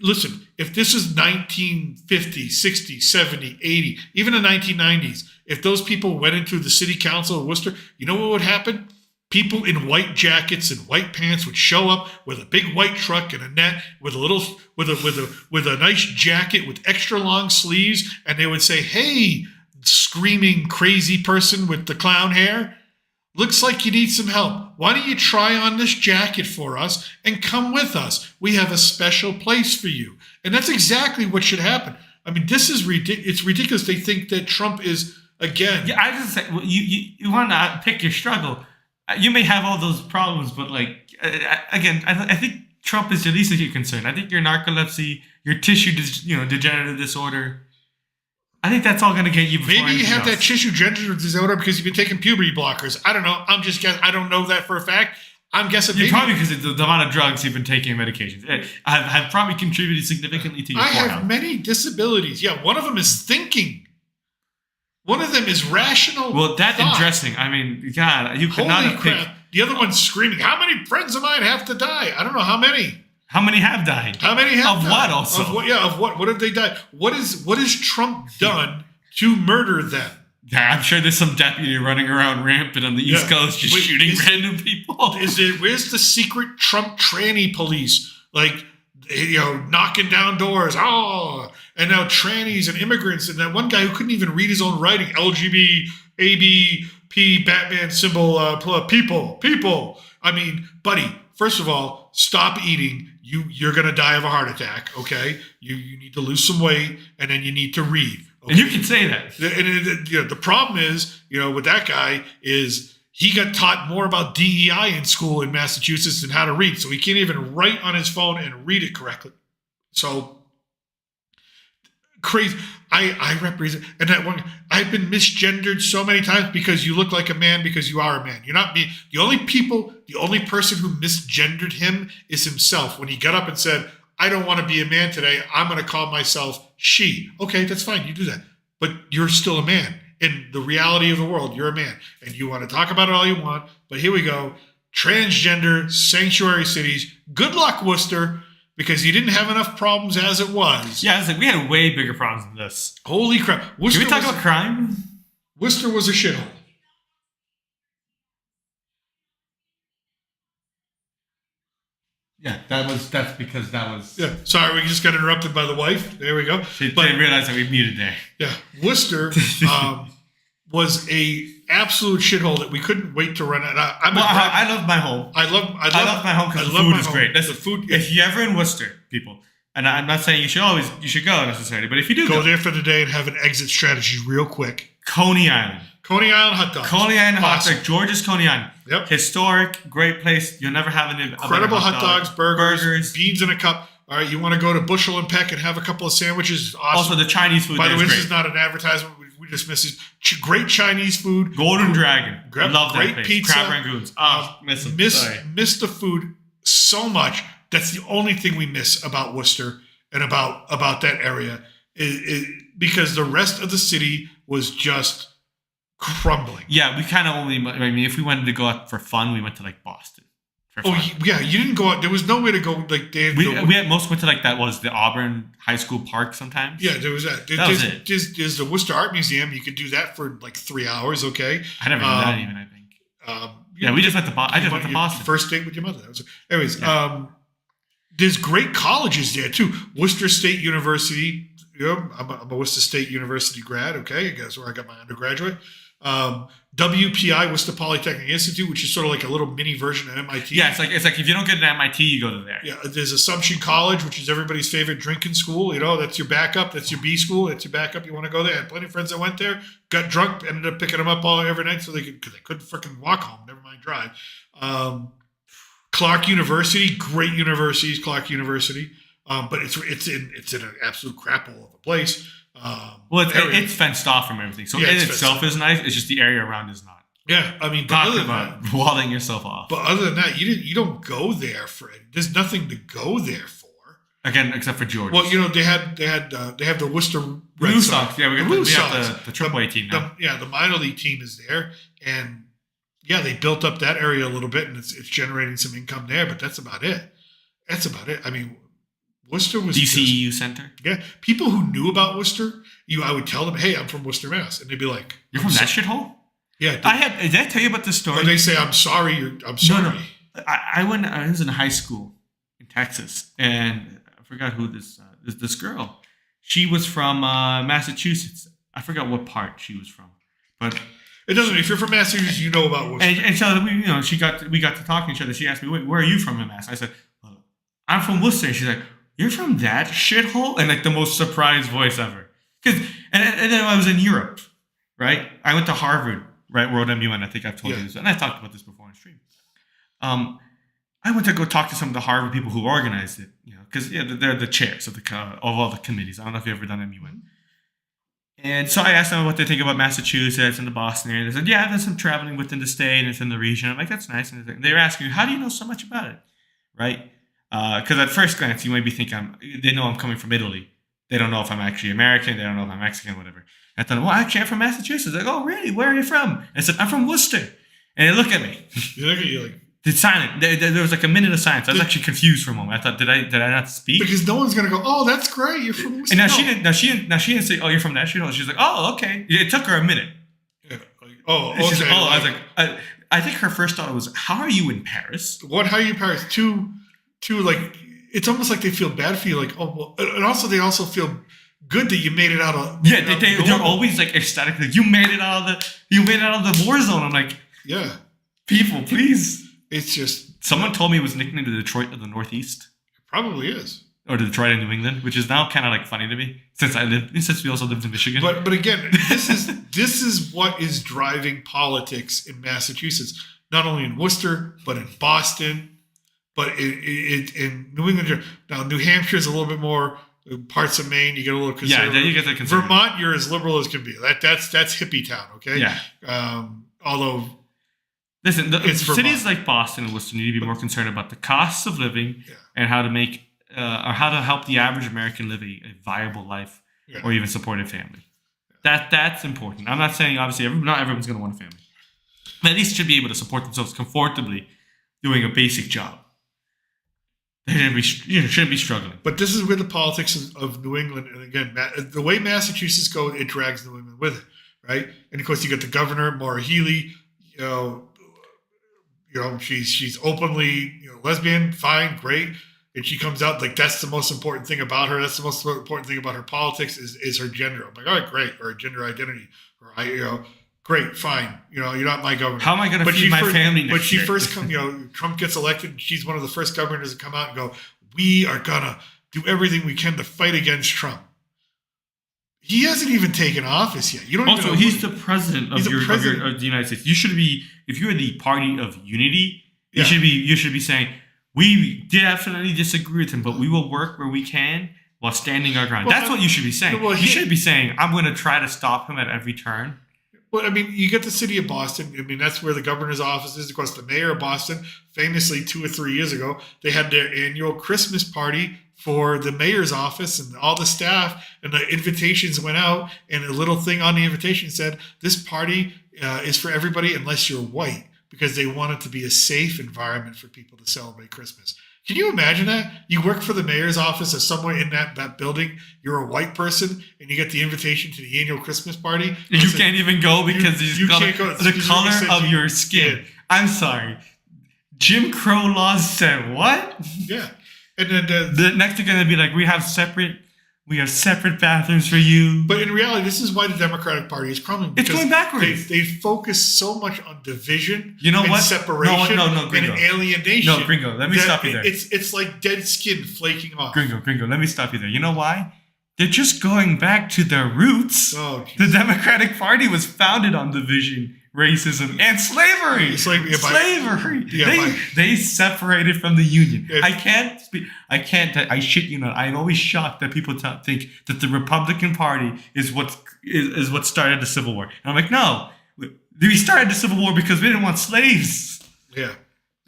[SPEAKER 1] Listen. If this is 1950, 60, 70, 80, even the 1990s, if those people went into the city council of Worcester, you know what would happen? People in white jackets and white pants would show up with a big white truck and a net with a nice jacket with extra long sleeves, and they would say, "Hey, screaming crazy person with the clown hair, looks like you need some help. Why don't you try on this jacket for us and come with us? We have a special place for you." And that's exactly what should happen. I mean, this is ridiculous. It's ridiculous. They think that Trump is again.
[SPEAKER 2] Yeah, I just say you want to pick your struggle. You may have all those problems, but I think Trump is the least of your concern. I think your narcolepsy, your tissue, degenerative disorder. I think that's all going to get you.
[SPEAKER 1] Maybe you have that tissue degenerative disorder because you've been taking puberty blockers. I don't know. I'm just guessing. I don't know that for a fact. I'm guessing.
[SPEAKER 2] Probably because of the amount of drugs you've been taking, medications, have probably contributed significantly to your.
[SPEAKER 1] I have many disabilities. Yeah, one of them is thinking. One of them is rational.
[SPEAKER 2] Well, that
[SPEAKER 1] thought.
[SPEAKER 2] and dressing. I mean, God, you could not have picked.
[SPEAKER 1] The other one's screaming. How many friends of mine have to die? I don't know how many.
[SPEAKER 2] How many have died?
[SPEAKER 1] How many have died?
[SPEAKER 2] Of what also?
[SPEAKER 1] Of what? Yeah, of what? What have they died? What has Trump done to murder them?
[SPEAKER 2] Yeah, I'm sure there's some deputy running around rampant on the East Coast just shooting random people.
[SPEAKER 1] Where's the secret Trump tranny police? Like, knocking down doors. Oh, and now trannies and immigrants. And that one guy who couldn't even read his own writing. LGB, ABP, Batman symbol, people. I mean, buddy, first of all, stop eating. You're going to die of a heart attack, okay? You need to lose some weight, and then you need to read. Okay?
[SPEAKER 2] And you can say that.
[SPEAKER 1] And the problem is, with that guy is he got taught more about DEI in school in Massachusetts than how to read. So he can't even write on his phone and read it correctly. So crazy. I represent, and that one, I've been misgendered so many times because you look like a man because you are a man. You're not me. The only person who misgendered him is himself. When he got up and said, I don't want to be a man today, I'm going to call myself she. Okay, that's fine. You do that. But you're still a man. In the reality of the world, you're a man. And you want to talk about it all you want. But here we go. Transgender sanctuary cities. Good luck, Worcester. Because you didn't have enough problems as it was.
[SPEAKER 2] Yeah, it's like we had way bigger problems than this.
[SPEAKER 1] Holy crap.
[SPEAKER 2] Can we talk about crime?
[SPEAKER 1] Worcester was a shithole.
[SPEAKER 2] Yeah, that's because that was...
[SPEAKER 1] Yeah, sorry, we just got interrupted by the wife. There we go.
[SPEAKER 2] She didn't realize that we muted there.
[SPEAKER 1] Yeah, Worcester was a absolute shithole that we couldn't wait to run out.
[SPEAKER 2] I love my home.
[SPEAKER 1] I love
[SPEAKER 2] my home because the food is great. That's
[SPEAKER 1] the food.
[SPEAKER 2] If you're ever in Worcester, people, and I'm not saying you should go necessarily, but if you do
[SPEAKER 1] go there for the day and have an exit strategy real quick.
[SPEAKER 2] Coney Island
[SPEAKER 1] hot dogs.
[SPEAKER 2] Coney Island hot dogs. George's Coney Island.
[SPEAKER 1] Yep.
[SPEAKER 2] Historic, great place. You'll never have an
[SPEAKER 1] incredible hot dogs, burgers, beans in a cup. All right, you want to go to Bushel and Peck and have a couple of sandwiches? Awesome.
[SPEAKER 2] Also, the Chinese food.
[SPEAKER 1] By the way, this is not an advertisement. We just miss it. Great Chinese food.
[SPEAKER 2] Golden Dragon.
[SPEAKER 1] Love
[SPEAKER 2] that
[SPEAKER 1] great
[SPEAKER 2] place.
[SPEAKER 1] pizza.
[SPEAKER 2] Crab rangoons.
[SPEAKER 1] Miss the food so much. That's the only thing we miss about Worcester and about that area, because the rest of the city was just crumbling.
[SPEAKER 2] Yeah, we kind of only. I mean, if we wanted to go out for fun, we went to like Boston.
[SPEAKER 1] Yeah, you didn't go out. There was no way to go. Like
[SPEAKER 2] we at most went to like that was the Auburn High School Park sometimes.
[SPEAKER 1] Yeah, there was that.
[SPEAKER 2] Was it.
[SPEAKER 1] There's the Worcester Art Museum. You could do that for like 3 hours. Okay.
[SPEAKER 2] I never did that even. I think. We just went to Boston. I just went to Boston.
[SPEAKER 1] First date with your mother. Anyways, there's great colleges there too. Worcester State University. I'm a Worcester State University grad. Okay, I guess where I got my undergraduate. WPI, Worcester Polytechnic Institute, which is sort of like a little mini version of MIT.
[SPEAKER 2] Yeah, it's like if you don't get an MIT, you go to there.
[SPEAKER 1] Yeah, there's Assumption College, which is everybody's favorite drinking school. That's your backup. That's your B school. That's your backup. You want to go there. I had plenty of friends that went there, got drunk, ended up picking them up every night because they couldn't freaking walk home. Never mind drive. Clark University, great universities. Clark University, but it's in an absolute crap hole of a place.
[SPEAKER 2] It's fenced off from everything. So in itself is nice. It's just the area around is not.
[SPEAKER 1] Yeah, I mean,
[SPEAKER 2] talking about walling yourself off.
[SPEAKER 1] But other than that, you don't go there for it. There's nothing to go there for.
[SPEAKER 2] Again, except for Georgia.
[SPEAKER 1] Well, they have the Worcester
[SPEAKER 2] Red Sox. Yeah, we have the AAA team now.
[SPEAKER 1] The minor league team is there, and they built up that area a little bit, and it's generating some income there. But that's about it. I mean, Worcester was
[SPEAKER 2] DCEU Center.
[SPEAKER 1] Yeah, people who knew about Worcester, I would tell them, "Hey, I'm from Worcester, Mass," and they'd be like,
[SPEAKER 2] "You're from that shithole?"
[SPEAKER 1] Yeah,
[SPEAKER 2] did I tell you about this story?
[SPEAKER 1] Or they say, "I'm sorry." I'm sorry.
[SPEAKER 2] No. I was in high school in Texas, and I forgot who this girl. She was from Massachusetts. I forgot what part she was from, but
[SPEAKER 1] it doesn't. If you're from Massachusetts, you know about Worcester.
[SPEAKER 2] And so we got to talking to each other. She asked me, "Where are you from in Mass?" I said, "Well, I'm from Worcester." She's like, "You're from that shithole?" And like the most surprised voice ever. And then I was in Europe, right? I went to Harvard, right? World MUN. I think I've told you this, and I talked about this before on stream. I went to go talk to some of the Harvard people who organized it, because they're the chairs of all the committees. I don't know if you've ever done MUN. And so I asked them what they think about Massachusetts and the Boston area. They said, "Yeah, there's some traveling within the state and it's in the region." I'm like, "That's nice." And they were asking me, "How do you know so much about it?" Right? Because at first glance, you might be thinking, they know I'm coming from Italy. They don't know if I'm actually American. They don't know if I'm Mexican, whatever. And I thought, "Well, actually, I'm from Massachusetts." Like, "Oh, really? Where are you from?" And I said, "I'm from Worcester." And they look at me.
[SPEAKER 1] They look at you like...
[SPEAKER 2] It's silent. There was like a minute of silence. I was actually confused for a moment. I thought, did I not speak?
[SPEAKER 1] Because no one's gonna go, "Oh, that's great. You're from Worcester."
[SPEAKER 2] And now she didn't say, "Oh, you're from that shithole." She's like, "Oh, okay." It took her a minute.
[SPEAKER 1] Oh,
[SPEAKER 2] And she's
[SPEAKER 1] okay.
[SPEAKER 2] like, I was like, I think her first thought was, how are you in Paris?
[SPEAKER 1] How are you in Paris? Two, like, it's almost like they feel bad for you. Like, oh, well, and also they also feel good that you made it out of.
[SPEAKER 2] Yeah, they're always like ecstatic. Like, you made it out of the war zone. I'm like,
[SPEAKER 1] yeah,
[SPEAKER 2] people, please.
[SPEAKER 1] It's just
[SPEAKER 2] someone told me it was nicknamed the Detroit of the Northeast.
[SPEAKER 1] It probably is.
[SPEAKER 2] Or the Detroit of New England, which is now kind of like funny to me since we also lived in Michigan.
[SPEAKER 1] But again, this is what is driving politics in Massachusetts, not only in Worcester but in Boston, but in New England. Now New Hampshire is a little bit more. Parts of Maine, you get a little conservative.
[SPEAKER 2] Yeah, then you get the conservative.
[SPEAKER 1] Vermont, you're as liberal as can be. That's hippie town. Okay.
[SPEAKER 2] Yeah.
[SPEAKER 1] Although.
[SPEAKER 2] Listen, cities like Boston and Worcester need to be more concerned about the costs of living and how to make or how to help the average American live a viable life or even support a family. That's important. I'm not saying obviously not everyone's going to want a family, but at least should be able to support themselves comfortably doing a basic job. They shouldn't be struggling.
[SPEAKER 1] But this is where the politics of New England, and again, the way Massachusetts goes, it drags New England with it, right? And of course, you got the governor, Maura Healey. You know, she's openly lesbian, fine, great, and she comes out like that's the most important thing about her. That's the most important thing about her politics is her gender. I'm like, all right, great, or her gender identity, or great, fine. You're not my governor.
[SPEAKER 2] How am I going to feed my family next year?
[SPEAKER 1] But she first Trump gets elected. She's one of the first governors to come out and go, we are going to do everything we can to fight against Trump. He hasn't even taken office yet. You don't
[SPEAKER 2] also,
[SPEAKER 1] even know
[SPEAKER 2] he's the president of the United States. You should be, if you're the party of unity, you should be saying, we definitely disagree with him, but we will work where we can while standing our ground. That's what you should be saying.
[SPEAKER 1] Well,
[SPEAKER 2] you should be saying, I'm going to try to stop him at every turn.
[SPEAKER 1] Well, I mean, you get the city of Boston. I mean, that's where the governor's office is. Of course, the mayor of Boston, famously 2 or 3 years ago, they had their annual Christmas party for the mayor's office and all the staff, and the invitations went out, and a little thing on the invitation said, this party is for everybody unless you're white, because they want it to be a safe environment for people to celebrate Christmas. Can you imagine that? You work for the mayor's office or somewhere in that building, you're a white person, and you get the invitation to the annual Christmas party.
[SPEAKER 2] You can't even go because you can't go. The color of your skin. I'm sorry. Jim Crow laws said what?
[SPEAKER 1] Yeah. And then
[SPEAKER 2] the next they're going to be like, we have separate bathrooms for you.
[SPEAKER 1] But in reality, this is why the Democratic Party is crumbling.
[SPEAKER 2] It's going backwards.
[SPEAKER 1] They focus so much on division,
[SPEAKER 2] separation,
[SPEAKER 1] and alienation.
[SPEAKER 2] No, Gringo, let me stop you there.
[SPEAKER 1] It's like dead skin flaking off.
[SPEAKER 2] Gringo, let me stop you there. You know why? They're just going back to their roots.
[SPEAKER 1] Oh,
[SPEAKER 2] the Democratic Party was founded on division, racism, and slavery. They separated from the Union. I shit you not. I'm always shocked that people think that the Republican Party is what started the Civil War. And I'm like, no, we started the Civil War because we didn't want slaves.
[SPEAKER 1] Yeah.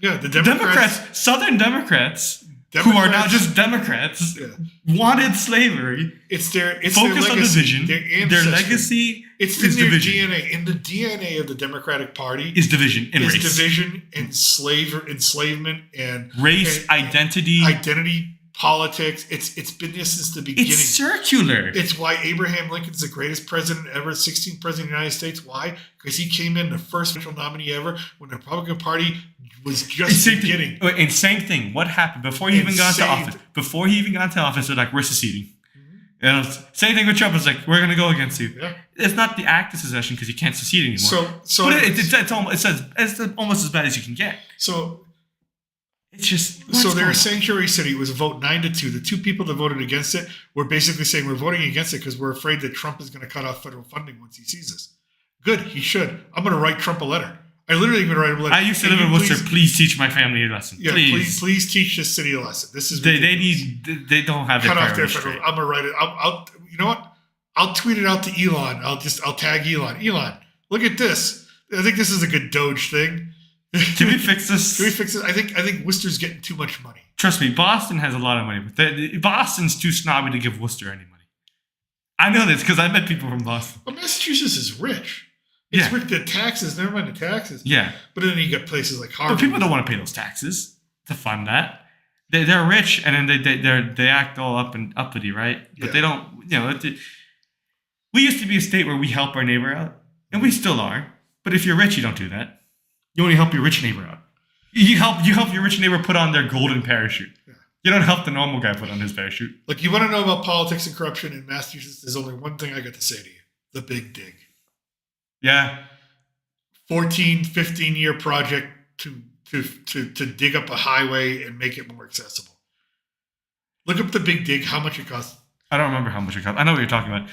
[SPEAKER 1] The Democrats,
[SPEAKER 2] Southern Democrats, who are now just Democrats, wanted slavery.
[SPEAKER 1] It's their
[SPEAKER 2] focus on division. Their legacy
[SPEAKER 1] is
[SPEAKER 2] division.
[SPEAKER 1] DNA. In the DNA of the Democratic Party
[SPEAKER 2] is division and race.
[SPEAKER 1] Division and enslavement and
[SPEAKER 2] race, identity,
[SPEAKER 1] politics. It's been this since the beginning.
[SPEAKER 2] It's circular.
[SPEAKER 1] It's why Abraham Lincoln's the greatest president ever, 16th president of the United States. Why? Because he came in the first presidential nominee ever when the Republican Party was just beginning.
[SPEAKER 2] And same thing. What happened before he even got into office? Before he even got into office, they're like, we're seceding. Mm-hmm. Same thing with Trump. It's like, we're going to go against you. Yeah. It's not the act of secession because you can't secede anymore. But it's almost as bad as you can get.
[SPEAKER 1] So
[SPEAKER 2] it's just
[SPEAKER 1] they're a sanctuary city. It was a vote 9-2. The two people that voted against it were basically saying we're voting against it because we're afraid that Trump is going to cut off federal funding once he sees us. Good, he should. I'm going to write Trump a letter. I literally am going to write him a letter.
[SPEAKER 2] I used to live in Worcester. Please teach my family a lesson. Yeah,
[SPEAKER 1] please teach this city a lesson. This is
[SPEAKER 2] they don't have
[SPEAKER 1] cut off their federal. I'm going to write it. I'll you know what? I'll tweet it out to Elon. I'll tag Elon. Elon, look at this. I think this is a good Doge thing.
[SPEAKER 2] Can we fix this?
[SPEAKER 1] I think Worcester's getting too much money.
[SPEAKER 2] Trust me, Boston has a lot of money, but Boston's too snobby to give Worcester any money. I know this because I met people from Boston.
[SPEAKER 1] But Massachusetts is rich. It's rich. The taxes, never mind the taxes.
[SPEAKER 2] Yeah.
[SPEAKER 1] But then you got places like Harvard.
[SPEAKER 2] But people don't want to pay those taxes to fund that. They're rich, and then they act all up and uppity, right? But they don't. We used to be a state where we help our neighbor out, and we still are. But if you're rich, you don't do that. You only help your rich neighbor out. You help your rich neighbor put on their golden parachute. Yeah. You don't help the normal guy put on his parachute.
[SPEAKER 1] Look, you want to know about politics and corruption in Massachusetts? There's only one thing I got to say to you: the big dig.
[SPEAKER 2] Yeah.
[SPEAKER 1] 14, 15-year project to dig up a highway and make it more accessible. Look up the big dig. How much it costs?
[SPEAKER 2] I don't remember how much it costs. I know what you're talking about.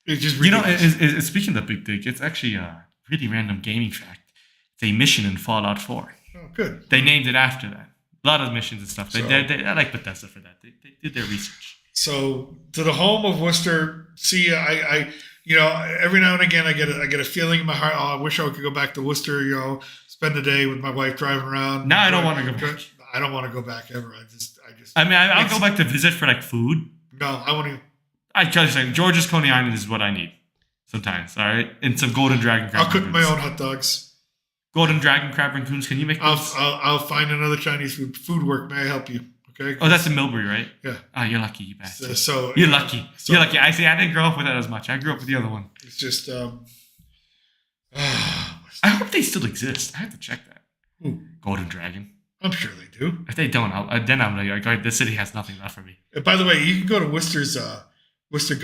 [SPEAKER 1] It's just ridiculous.
[SPEAKER 2] Speaking of the big dig, it's actually a really random gaming fact. It's a mission in Fallout 4.
[SPEAKER 1] Oh, good.
[SPEAKER 2] They named it after that. A lot of missions and stuff. I like Bethesda for that. They did their research.
[SPEAKER 1] So to the home of Worcester, see, I every now and again I get a feeling in my heart. Oh, I wish I could go back to Worcester. Spend the day with my wife driving around.
[SPEAKER 2] No, I don't want to go back.
[SPEAKER 1] I don't want to go back ever.
[SPEAKER 2] I'll go back to visit for like food.
[SPEAKER 1] No, I want to.
[SPEAKER 2] I just say George's Coney Island is what I need sometimes. All right, and some golden dragon crab.
[SPEAKER 1] I'll cook my own hot dogs.
[SPEAKER 2] Golden dragon crab rangoons. Can you make those?
[SPEAKER 1] I'll find another Chinese food work. May I help you? Okay.
[SPEAKER 2] Oh, that's in Millbury, right?
[SPEAKER 1] Yeah.
[SPEAKER 2] Oh, you're lucky, you bastard.
[SPEAKER 1] So
[SPEAKER 2] you're lucky. You're lucky. I didn't grow up with that as much. I grew up with the other one.
[SPEAKER 1] It's just.
[SPEAKER 2] I hope they still exist. I have to check that.
[SPEAKER 1] Ooh.
[SPEAKER 2] Golden Dragon.
[SPEAKER 1] I'm sure they do.
[SPEAKER 2] If they don't, then I'm like, all right, this city has nothing left for me.
[SPEAKER 1] By the way, you can go to Worcester's Worcester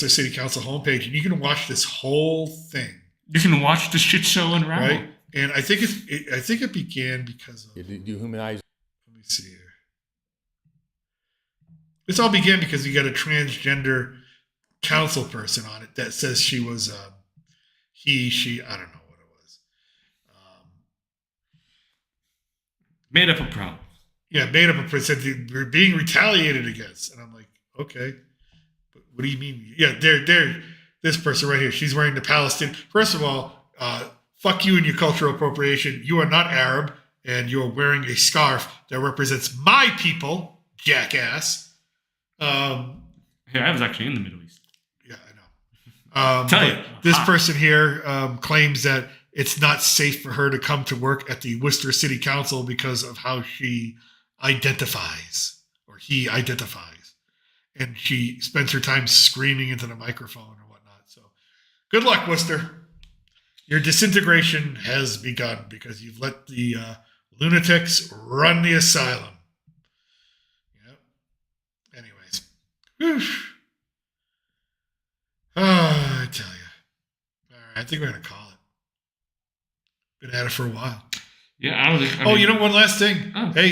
[SPEAKER 1] City Council homepage, and you can watch this whole thing.
[SPEAKER 2] You can watch the shit show unravel.
[SPEAKER 1] Right, and I think it began because of.
[SPEAKER 8] Dehumanize.
[SPEAKER 1] Let me see here. This all began because you got a transgender council person on it that says she was she. I don't know what it was.
[SPEAKER 2] Made up a problem.
[SPEAKER 1] Yeah, made up a person. Said we're being retaliated against, and I'm like, okay, but what do you mean? Yeah, they're this person right here. She's wearing the Palestinian. First of all, fuck you and your cultural appropriation. You are not Arab, and you are wearing a scarf that represents my people, jackass.
[SPEAKER 2] I was actually in the Middle East.
[SPEAKER 1] Yeah, I know.
[SPEAKER 2] Tell you,
[SPEAKER 1] this person here claims that it's not safe for her to come to work at the Worcester City Council because of how she identifies, or he identifies. And she spends her time screaming into the microphone or whatnot. So good luck, Worcester. Your disintegration has begun because you've let the lunatics run the asylum. Yep. Anyways. Whew. Oh, I tell you. All right, I think we're going to call it. Been at it for a while.
[SPEAKER 2] Yeah, I don't think.
[SPEAKER 1] One last thing.
[SPEAKER 2] Oh.
[SPEAKER 1] Hey,